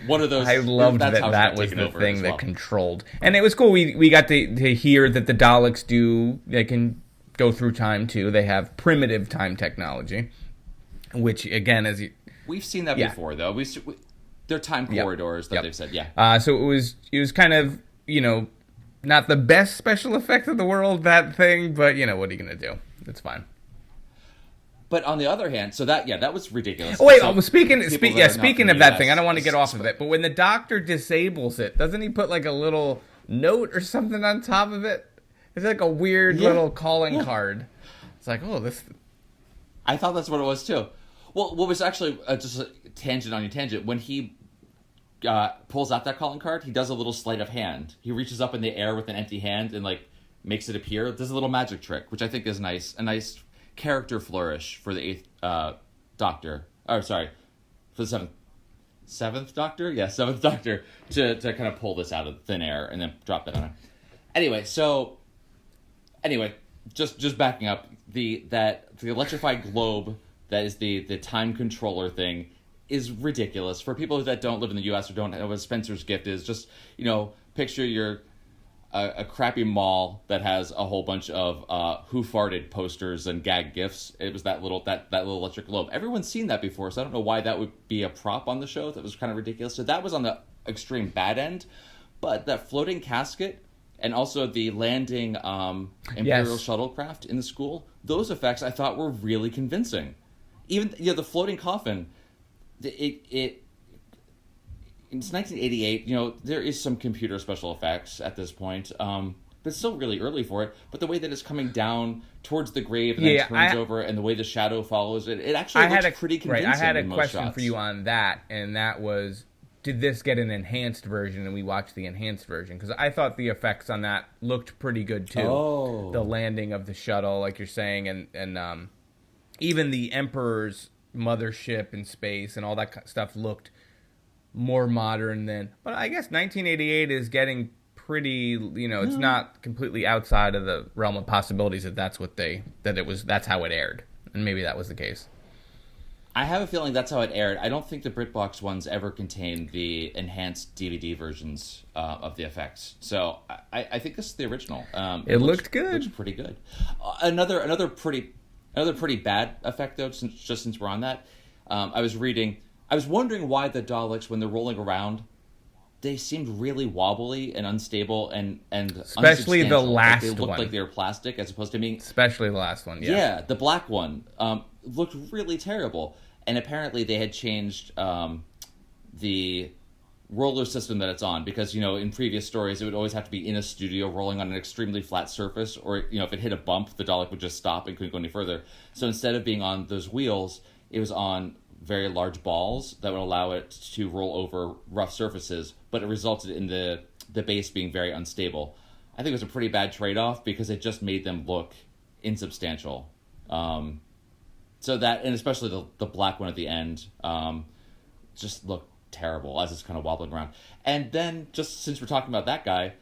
One of those. I loved that was the thing that controlled. And it was cool. We got to hear that the Daleks they can go through time too. They have primitive time technology, which again, we've seen that before though. They're time corridors that they've said. So it was kind of, you know, not the best special effect in the world, that thing, but, you know, what are you going to do? It's fine. But on the other hand, so that was ridiculous. Oh, wait, speaking of that thing, I don't want to get off of it, but when the Doctor disables it, doesn't he put like a little note or something on top of it? It's like a weird little calling card. It's like, oh, this... I thought that's what it was, too. Well, what was actually just a tangent on your tangent, when he pulls out that calling card, he does a little sleight of hand. He reaches up in the air with an empty hand and like makes it appear. Does a little magic trick, which I think is nice. A nice character flourish for the Doctor. Oh, sorry, for the seventh Doctor. Yeah, seventh Doctor to kind of pull this out of thin air and then drop that on him. Anyway, just backing up, the electrified globe that is the time controller thing is ridiculous. For people that don't live in the U.S. or don't know what Spencer's Gift is, just, you know, picture your a crappy mall that has a whole bunch of who farted posters and gag gifs. It was that little electric globe. Everyone's seen that before, so I don't know why that would be a prop on the show. That was kind of ridiculous. So that was on the extreme bad end. But that floating casket and also the landing Imperial shuttlecraft in the school, those effects I thought were really convincing. Even the floating coffin, it's 1988. There is some computer special effects at this point, but it's still really early for it. But the way that it's coming down towards the grave and then turns over, and the way the shadow follows it actually looks pretty convincing. Right, I had a in most question shots. for you on that, and that was, did this get an enhanced version? And we watched the enhanced version because I thought the effects on that looked pretty good too. Oh. The landing of the shuttle, like you're saying, and even the Emperor's mothership in space and all that stuff looked more modern than. But I guess 1988 is getting pretty. It's not completely outside of the realm of possibilities that's how it aired, and maybe that was the case. I have a feeling that's how it aired. I don't think the BritBox ones ever contained the enhanced DVD versions of the effects. So I think this is the original. It looked good. Looks pretty good. Another pretty bad effect though. Since we're on that, I was wondering why the Daleks, when they're rolling around, they seemed really wobbly and unstable and especially the last they looked one. like they were plastic as opposed to being. Especially the last one. Yeah, the black one looked really terrible. And apparently they had changed the roller system that it's on because, in previous stories, it would always have to be in a studio rolling on an extremely flat surface, or, if it hit a bump, the Dalek would just stop and couldn't go any further. So instead of being on those wheels, it was on very large balls that would allow it to roll over rough surfaces, but it resulted in the base being very unstable. I think it was a pretty bad trade-off because it just made them look insubstantial. So that, and especially the black one at the end, just looked terrible as it's kind of wobbling around. And then, just since we're talking about that guy,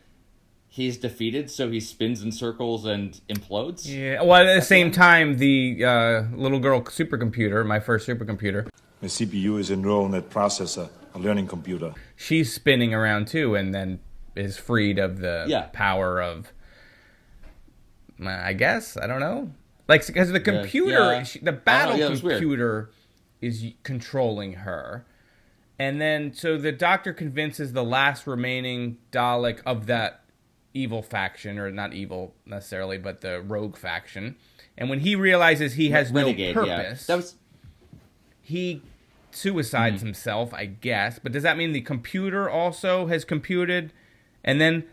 he's defeated, so he spins in circles and implodes. Yeah, well, at the same time, the little girl supercomputer, my first supercomputer. The CPU is enrolled in that processor, a learning computer. She's spinning around too, and then is freed of the power of, I guess, I don't know. Like, because the computer, the battle computer is controlling her. And then, so the Doctor convinces the last remaining Dalek of that evil faction, or not evil necessarily, but the rogue faction. And when he realizes he has Renegade, no purpose, he suicides himself, I guess. But does that mean the computer also has computed? And then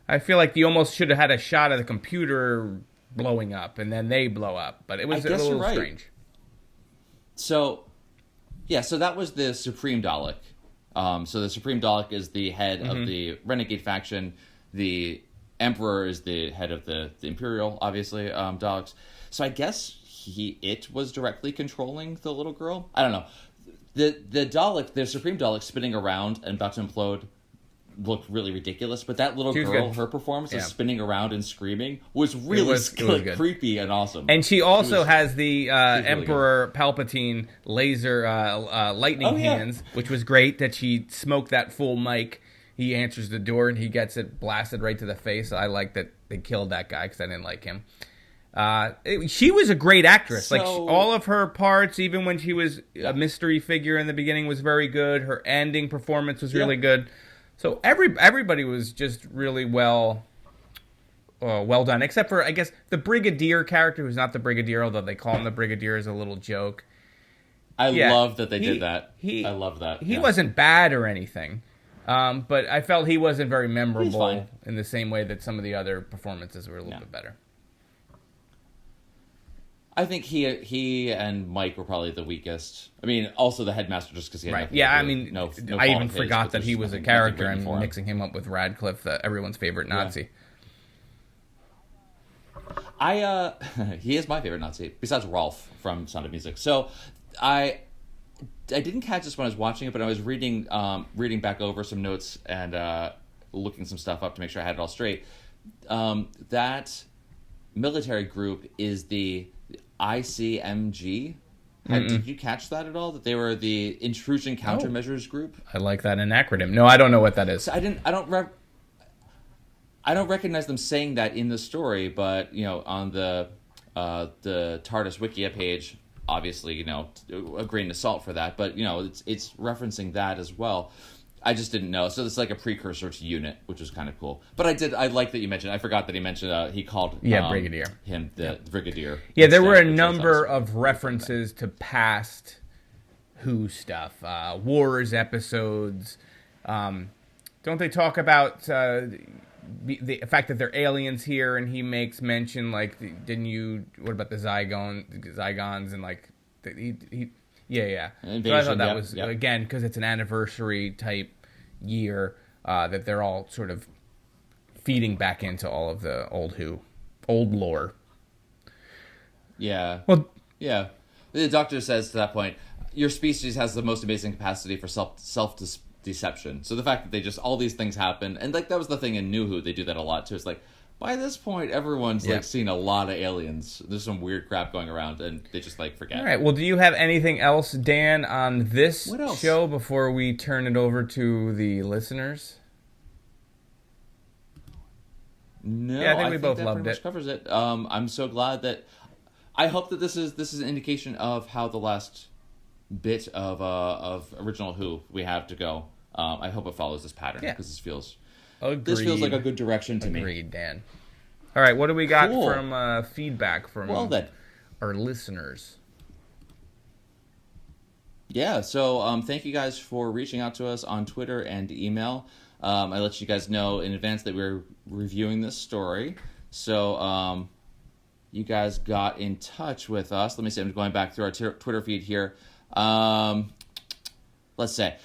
I feel like you almost should have had a shot of the computer blowing up, and then they blow up. But it was a little strange. So, so that was the Supreme Dalek. So the Supreme Dalek is the head of the Renegade faction. The Emperor is the head of the Imperial, obviously, Daleks. So I guess it was directly controlling the little girl. I don't know. The Dalek, the Supreme Dalek spinning around and about to implode looked really ridiculous, but that little girl, good. Her performance of spinning around and screaming was really creepy and awesome. And she also has the Emperor really Palpatine laser lightning hands, which was great that she smoked that full mic. He answers the door and he gets it blasted right to the face. I like that they killed that guy because I didn't like him. She was a great actress. So, like all of her parts, even when she was a mystery figure in the beginning, was very good. Her ending performance was really good. So everybody was just really well done, except for, I guess, the Brigadier character, who's not the Brigadier, although they call him the Brigadier as a little joke. I love that they did that. I love that. He wasn't bad or anything, but I felt he wasn't very memorable in the same way that some of the other performances were a little bit better. I think he and Mike were probably the weakest. I mean, also the headmaster, just because he had no I even forgot that he was a character and mixing him up with Radcliffe, everyone's favorite Nazi. He is my favorite Nazi, besides Rolf from Sound of Music. So I didn't catch this when I was watching it, but I was reading back over some notes and looking some stuff up to make sure I had it all straight. That military group is the ICMG. Did you catch that at all? That they were the Intrusion Countermeasures Group? I like that, an acronym. No, I don't know what that is. So I I don't recognize them saying that in the story, but on the TARDIS Wikia page, obviously a grain of salt for that, but it's referencing that as well. I just didn't know, so it's like a precursor to UNIT, which is kind of cool. But I like that you mentioned. I forgot that he mentioned he called Brigadier him the Brigadier. Yeah, there were a number of references to past Who stuff, Wars episodes. Don't they talk about the fact that they're aliens here? And he makes mention what about the Zygons and like Yeah. Invasion, So I thought that was, again, because it's an anniversary type year, that they're all sort of feeding back into all of the old lore. Yeah. Well, yeah. The Doctor says to that point, your species has the most amazing capacity for self-deception. So the fact that they just, all these things happen, and like that was the thing in New Who, they do that a lot too. It's like, by this point, everyone's like seen a lot of aliens. There's some weird crap going around, and they just like forget. All right. Well, do you have anything else, Dan, on this show before we turn it over to the listeners? No, I think we both that loved pretty much it. covers it. I'm so glad that. I hope that this is an indication of how the last bit of original Who we have to go. I hope it follows this pattern because this feels like a good direction to me. Agreed, Dan. All right, what do we got from feedback from our listeners? Yeah, so thank you guys for reaching out to us on Twitter and email. I let you guys know in advance that we were reviewing this story. So you guys got in touch with us. Let me see, I'm going back through our Twitter feed here. Let's say...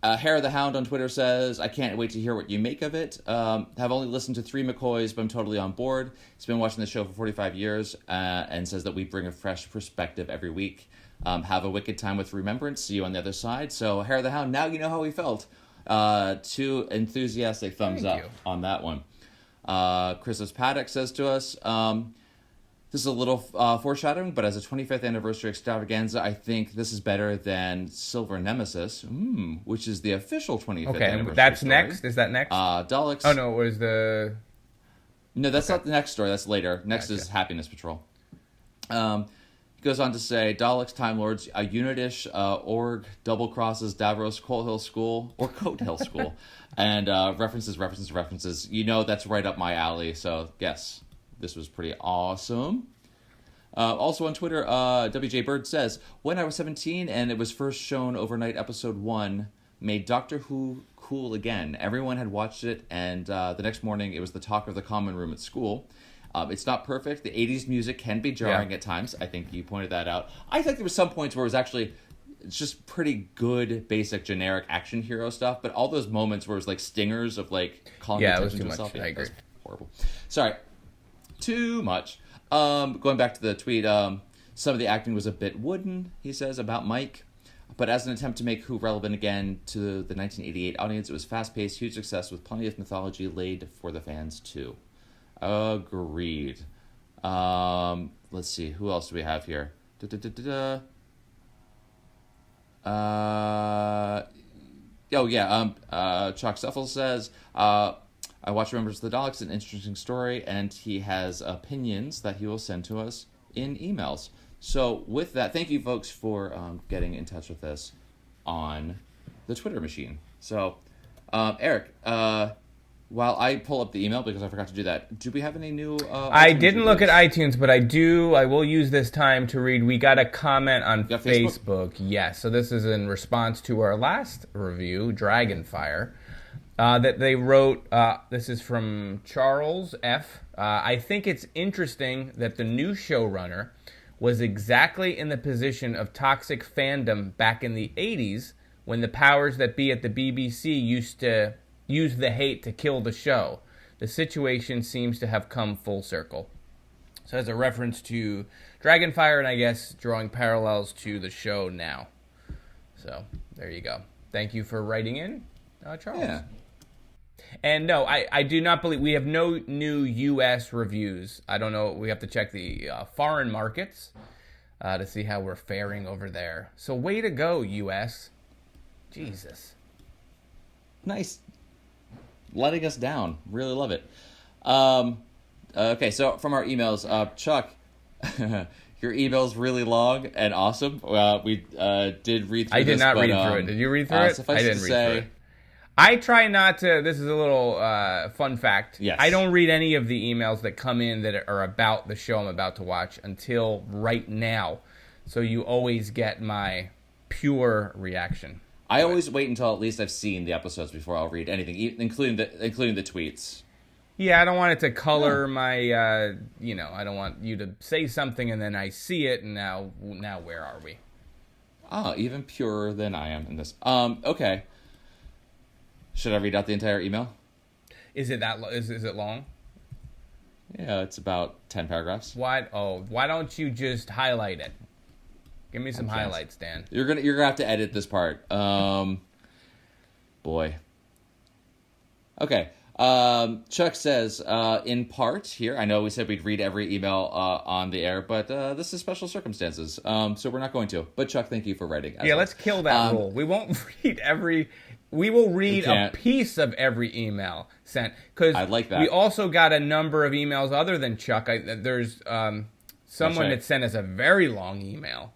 Hair of the Hound on Twitter says, I can't wait to hear what you make of it. Have only listened to 3 McCoys, but I'm totally on board. He's been watching the show for 45 years and says that we bring a fresh perspective every week. Have a wicked time with Remembrance. See you on the other side. So, Hair of the Hound, now you know how we felt. 2 enthusiastic thumbs up on that one. Chris's Paddock says to us, this is a little foreshadowing, but as a 25th anniversary extravaganza, I think this is better than Silver Nemesis, which is the official 25th anniversary that's story. Next? Is that next? Daleks. Oh, no, it was the... No, that's not the next story. That's later. Next is Happiness Patrol. He goes on to say, Daleks, Time Lords, a unitish org, double crosses Davros Coal Hill School, or Coat Hill School, and references. You know that's right up my alley, so yes. This was pretty awesome. Also on Twitter, WJ Bird says, when I was 17 and it was first shown overnight, episode 1 made Doctor Who cool again. Everyone had watched it, and the next morning it was the talk of the common room at school. It's not perfect. The 80s music can be jarring at times. I think you pointed that out. I think there were some points where it was actually just pretty good, basic, generic action hero stuff, but all those moments where it was like stingers of like calling attention to himself. I agree. Horrible. Sorry. Too much. Going back to the tweet, some of the acting was a bit wooden, he says, about Mike. But as an attempt to make Who relevant again to the 1988 audience, it was fast-paced, huge success with plenty of mythology laid for the fans, too. Agreed. Let's see, who else do we have here? Chuck Seffel says... I watched Remembrance of the Daleks, an interesting story, and he has opinions that he will send to us in emails. So with that, thank you folks for getting in touch with us on the Twitter machine. So, Eric, while I pull up the email, because I forgot to do that, do we have any new... I didn't look at iTunes, but I will use this time to read. We got a comment on Facebook. Yes, so this is in response to our last review, Dragonfire. That they wrote, this is from Charles F. I think it's interesting that the new showrunner was exactly in the position of toxic fandom back in the 80s when the powers that be at the BBC used to use the hate to kill the show. The situation seems to have come full circle. So as a reference to Dragonfire, and I guess drawing parallels to the show now. So there you go. Thank you for writing in, Charles. Yeah. And no, I do not believe we have no new U.S. reviews. I don't know. We have to check the foreign markets to see how we're faring over there. So way to go, U.S. Jesus. Nice. letting us down. Really love it. Okay, so from our emails, Chuck, your email's really long and awesome. We did read through I did this, not but, read through it. Did you read through it? I didn't read through it. I try not to. This is a little fun fact. Yes. I don't read any of the emails that come in that are about the show I'm about to watch until right now. So you always get my pure reaction. I always wait until at least I've seen the episodes before I'll read anything, including the tweets. Yeah, I don't want it to color my, I don't want you to say something and then I see it, and now where are we? Oh, even purer than I am in this. Okay. Should I read out the entire email? Is it long? Yeah, it's about 10 paragraphs. Why don't you just highlight it? Give me some highlights, Dan. You're gonna have to edit this part. Boy. Okay. Chuck says, in part here, I know we said we'd read every email on the air, but this is special circumstances, so we're not going to. But Chuck, thank you for writing. Yeah, let's kill that rule. We won't read every... We will read a piece of every email sent. Because I like that. We also got a number of emails other than Chuck. There's someone that sent us a very long email.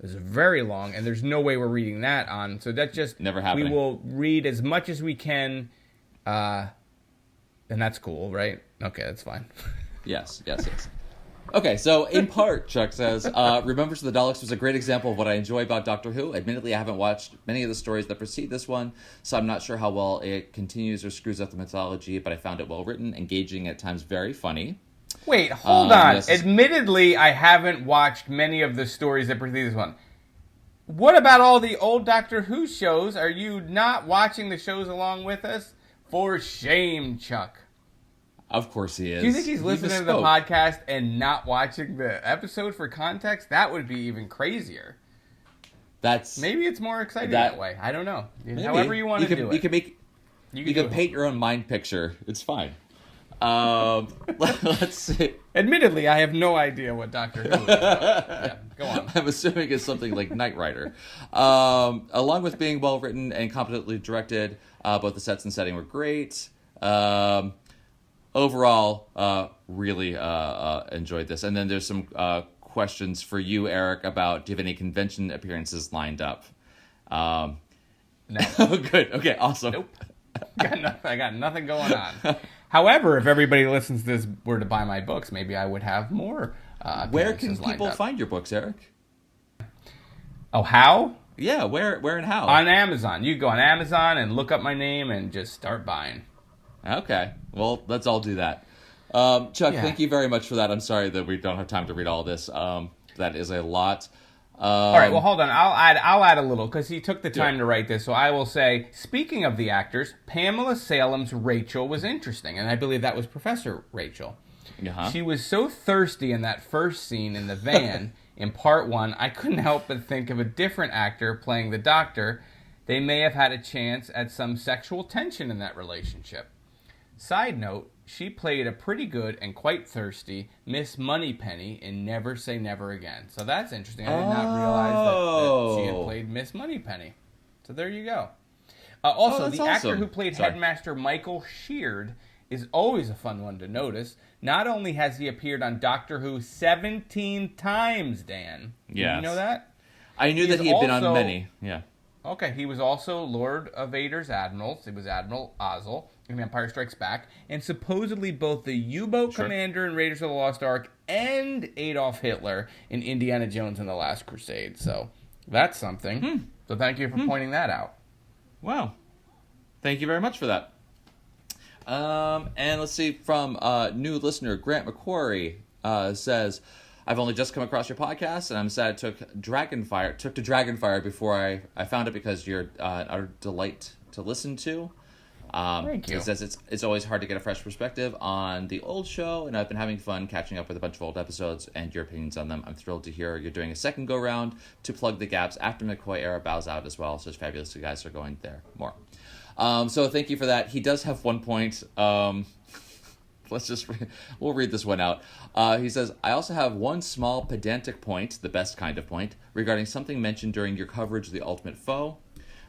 It's very long, and there's no way we're reading that on. So that just... Never happening. We will read as much as we can, and that's cool, right? Okay, that's fine. Yes. Okay, so in part, Chuck says, Remembrance of the Daleks was a great example of what I enjoy about Doctor Who. Admittedly, I haven't watched many of the stories that precede this one, so I'm not sure how well it continues or screws up the mythology, but I found it well written, engaging, at times very funny. Wait, hold on. Yes. Admittedly, I haven't watched many of the stories that precede this one. What about all the old Doctor Who shows? Are you not watching the shows along with us? For shame, Chuck. Of course he is. Do you think he's listening to the podcast and not watching the episode for context? That would be even crazier. Maybe it's more exciting that way. I don't know. Maybe. However you want to do it. You can paint your own mind picture. It's fine. Let's see. Admittedly, I have no idea what Doctor Who is. Yeah, go on. I'm assuming it's something like Knight Rider. Along with being well written and competently directed, both the sets and setting were great. Overall, really enjoyed this. And then there's some questions for you, Eric, about do you have any convention appearances lined up? No. Oh, good. Okay, awesome. Nope. I got nothing going on. However, if everybody listens to this were to buy my books, maybe I would have more Where can people find your books, Eric? Oh, how? Yeah, where and how? On Amazon. You go on Amazon and look up my name and just start buying. Okay. Well, let's all do that. Chuck, thank you very much for that. I'm sorry that we don't have time to read all this. That is a lot. All right, well, hold on. I'll add a little, because he took the time to write this. So I will say, speaking of the actors, Pamela Salem's Rachel was interesting, and I believe that was Professor Rachel. Uh-huh. She was so thirsty in that first scene in the van in part one, I couldn't help but think of a different actor playing the Doctor. They may have had a chance at some sexual tension in that relationship. Side note, she played a pretty good and quite thirsty Miss Moneypenny in Never Say Never Again. So that's interesting. I did not realize that she had played Miss Moneypenny. So there you go. Also, the actor who played Headmaster Michael Sheard is always a fun one to notice. Not only has he appeared on Doctor Who 17 times, Dan. Yes. Did you know that? I knew that he had been on many. Yeah. Okay, he was also Lord of Vader's Admirals. He was Admiral Ozzel in Empire Strikes Back, and supposedly both the U-boat commander in Raiders of the Lost Ark and Adolf Hitler in Indiana Jones and the Last Crusade. So that's something. So thank you for pointing that out. Wow. Thank you very much for that. And let's see, from new listener Grant McQuarrie says, I've only just come across your podcast, and I'm sad it took to Dragonfire before I found it, because you're an utter delight to listen to. Thank you. It says it's always hard to get a fresh perspective on the old show, and I've been having fun catching up with a bunch of old episodes and your opinions on them. I'm thrilled to hear you're doing a second go-round to plug the gaps after McCoy era bows out as well. Such fabulous you guys are going there more. So thank you for that. He does have one point. We'll read this one out. He says, I also have one small pedantic point, the best kind of point, regarding something mentioned during your coverage of The Ultimate Foe.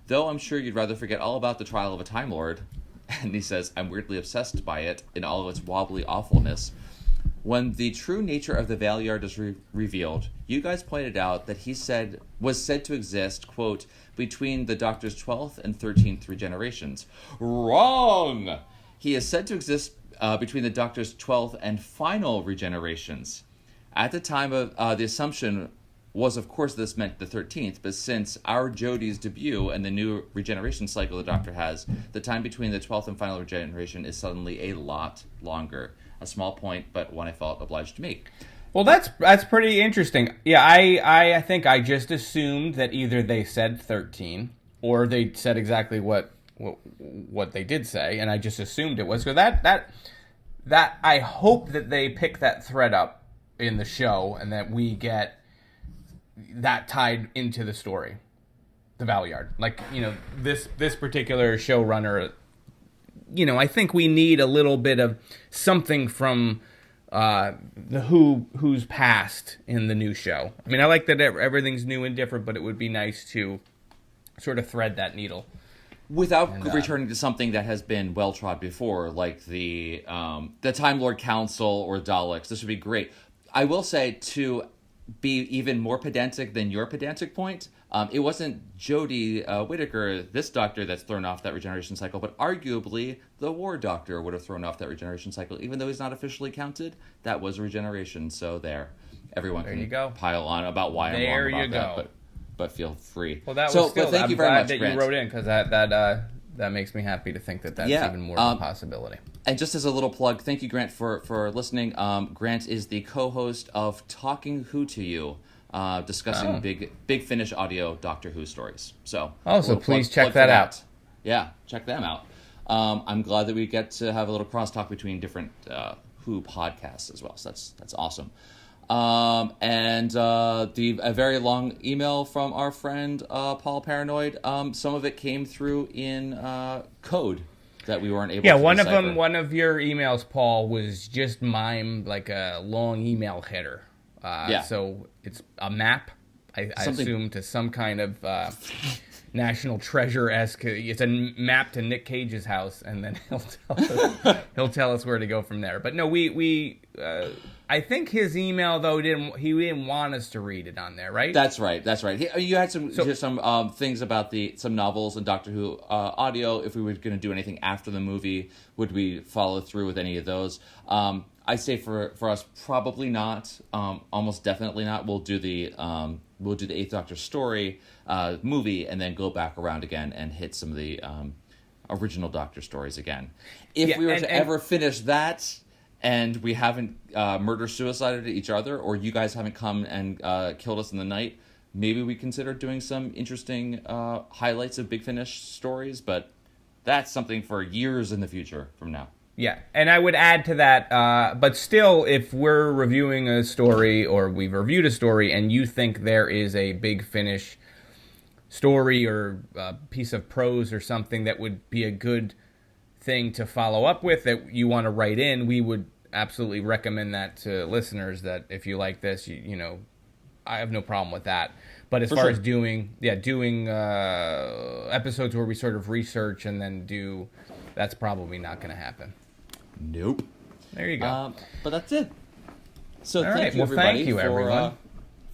Though I'm sure you'd rather forget all about the trial of a Time Lord, and he says, "I'm weirdly obsessed by it in all of its wobbly awfulness. When the true nature of the Valeyard is revealed, you guys pointed out that was said to exist, quote, between the Doctor's 12th and 13th regenerations. Wrong! He is said to exist between the Doctor's 12th and final regenerations. At the time of the assumption was, of course, this meant the 13th, but since our Jodie's debut and the new regeneration cycle the Doctor has, the time between the 12th and final regeneration is suddenly a lot longer. A small point, but one I felt obliged to make." Well, that's pretty interesting. Yeah, I think I just assumed that either they said 13 or they said exactly what they did say, and I just assumed it was. So that I hope that they pick that thread up in the show and that we get that tied into the story, the Valeyard. Like, this particular showrunner, I think we need a little bit of something from the Who's past in the new show. I mean, I like that everything's new and different, but it would be nice to sort of thread that needle. Without returning to something that has been well-trod before, like the Time Lord Council or Daleks. This would be great. I will say, to be even more pedantic than your pedantic point, it wasn't Jodie Whittaker, this Doctor, that's thrown off that regeneration cycle, but arguably the War Doctor would have thrown off that regeneration cycle, even though he's not officially counted. That was a regeneration, so there. Everyone can pile on about why I'm wrong about that, but feel free. Well, that was so, still, but thank I'm you very glad much, that Grant. you wrote in, because that makes me happy to think that's even more of a possibility. And just as a little plug, thank you, Grant, for listening. Grant is the co-host of Talking Who to You, discussing big Finish audio Doctor Who stories. So please check that out. Yeah, check them out. I'm glad that we get to have a little crosstalk between different Who podcasts as well. So that's awesome. And a very long email from our friend Paul Paranoid. Some of it came through in code that we weren't able to decipher. One of your emails, Paul, was just mimed like a long email header. So it's a map, I assume, to some kind of National Treasure-esque. It's a map to Nick Cage's house, and then he'll tell us where to go from there. But no, we I think his email, though, he didn't want us to read it on there, right? That's right. You had some things about some novels and Doctor Who audio. If we were going to do anything after the movie, would we follow through with any of those? I say for us, probably not. Almost definitely not. We'll do the Eighth Doctor story movie, and then go back around again and hit some of the original Doctor stories again. If we were to ever finish that, and we haven't murder-suicided each other, or you guys haven't come and killed us in the night, maybe we consider doing some interesting highlights of Big Finish stories, but that's something for years in the future from now. Yeah, and I would add to that, but still, if we're reviewing a story, or we've reviewed a story, and you think there is a Big Finish story or a piece of prose or something that would be a good thing to follow up with, that you want to write in, we would absolutely recommend that to listeners, that if you like this, I have no problem with that. But as far as doing episodes where we sort of research and then that's probably not going to happen. Nope. There you go. But that's it. So thank you, everybody,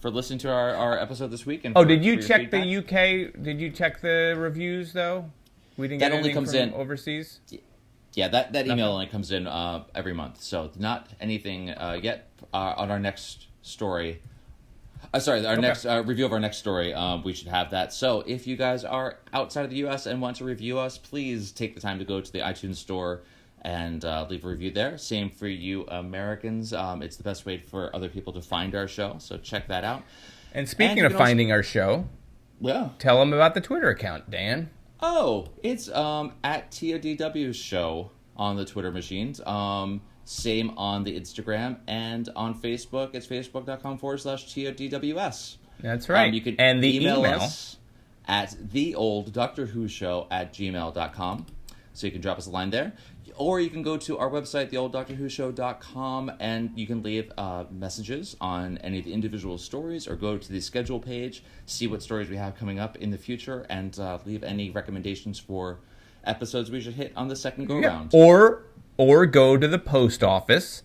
for listening to our episode this week. And did you check the UK? Did you check the reviews though? We didn't get anything from overseas. Yeah, that email only comes in every month, so not anything yet on our next story. Next review of our next story. We should have that. So if you guys are outside of the U.S. and want to review us, please take the time to go to the iTunes store and leave a review there. Same for you Americans. It's the best way for other people to find our show, so check that out. And speaking of finding our show, tell them about the Twitter account, Dan. Oh, it's at TODW show on the Twitter machines. Same on the Instagram, and on Facebook, it's facebook.com/TODWS. That's right. You can email us at theolddoctorwhoshow@gmail.com. So you can drop us a line there. Or you can go to our website, theolddoctorwhoshow.com, and you can leave messages on any of the individual stories, or go to the schedule page, see what stories we have coming up in the future, and leave any recommendations for episodes we should hit on the second go round. Or go to the post office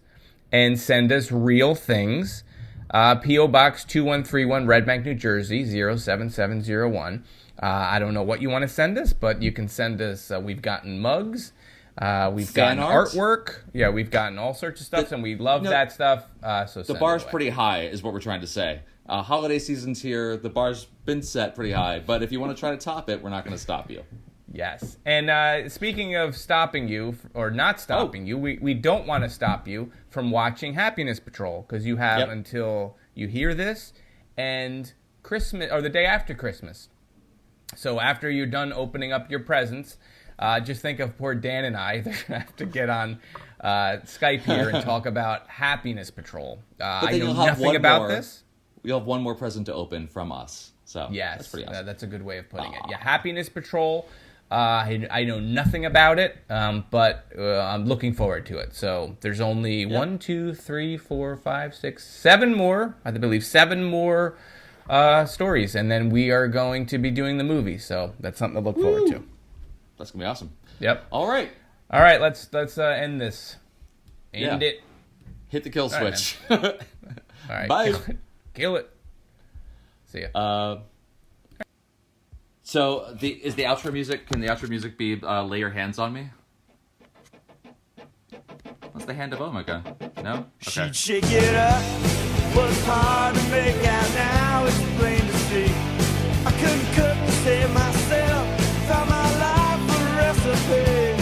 and send us real things. P.O. Box 2131, Red Bank, New Jersey, 07701. I don't know what you want to send us, but you can send us, we've gotten mugs, we've gotten artwork. Yeah, we've gotten all sorts of stuff, and we love that stuff. So the bar's pretty high, is what we're trying to say. Holiday season's here. The bar's been set pretty high, but if you want to try to top it, we're not going to stop you. Yes. And speaking of stopping you, or not stopping you, we don't want to stop you from watching Happiness Patrol, because you have until you hear this and Christmas, or the day after Christmas. So after you're done opening up your presents, just think of poor Dan and I. They're going to have to get on Skype here and talk about Happiness Patrol. I know nothing about this. You'll have one more present to open from us. So yes, that's pretty awesome. That's a good way of putting it. Yeah, Happiness Patrol. I know nothing about it, but I'm looking forward to it. So there's only 1, 2, 3, 4, 5, 6, 7 more. I believe 7 more stories, and then we are going to be doing the movie. So that's something to look forward to. That's gonna be awesome. Yep. All right. Let's end this. End it. Hit the kill switch. All right. Bye. Kill it. See ya. So, is the outro music, can the outro music be Lay Your Hands on Me? What's the hand of Omega? No? Okay. She'd shake it up, was hard to make out, now it's plain to see. I couldn't cook to save myself, found my life a recipe.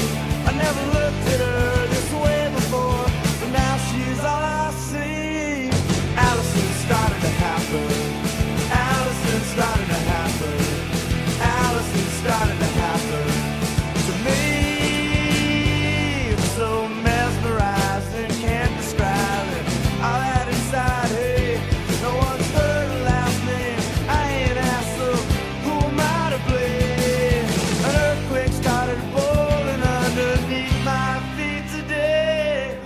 I never looked at her this way before, but now she's all I see. Alison started to happen, Alison started to happen. Alison started to happen to me. It's so mesmerizing, can't describe it. All that inside, hey, no one's heard her last name. I ain't asked, so who am I to blame? An earthquake started rolling underneath my feet today.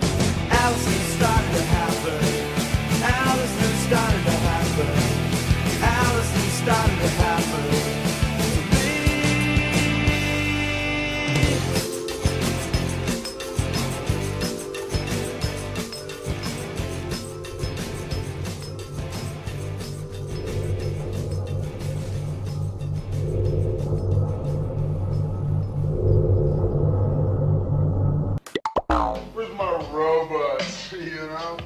Alison started to happen. Alison started to happen. Alison started to happen. Where's my robot, you know?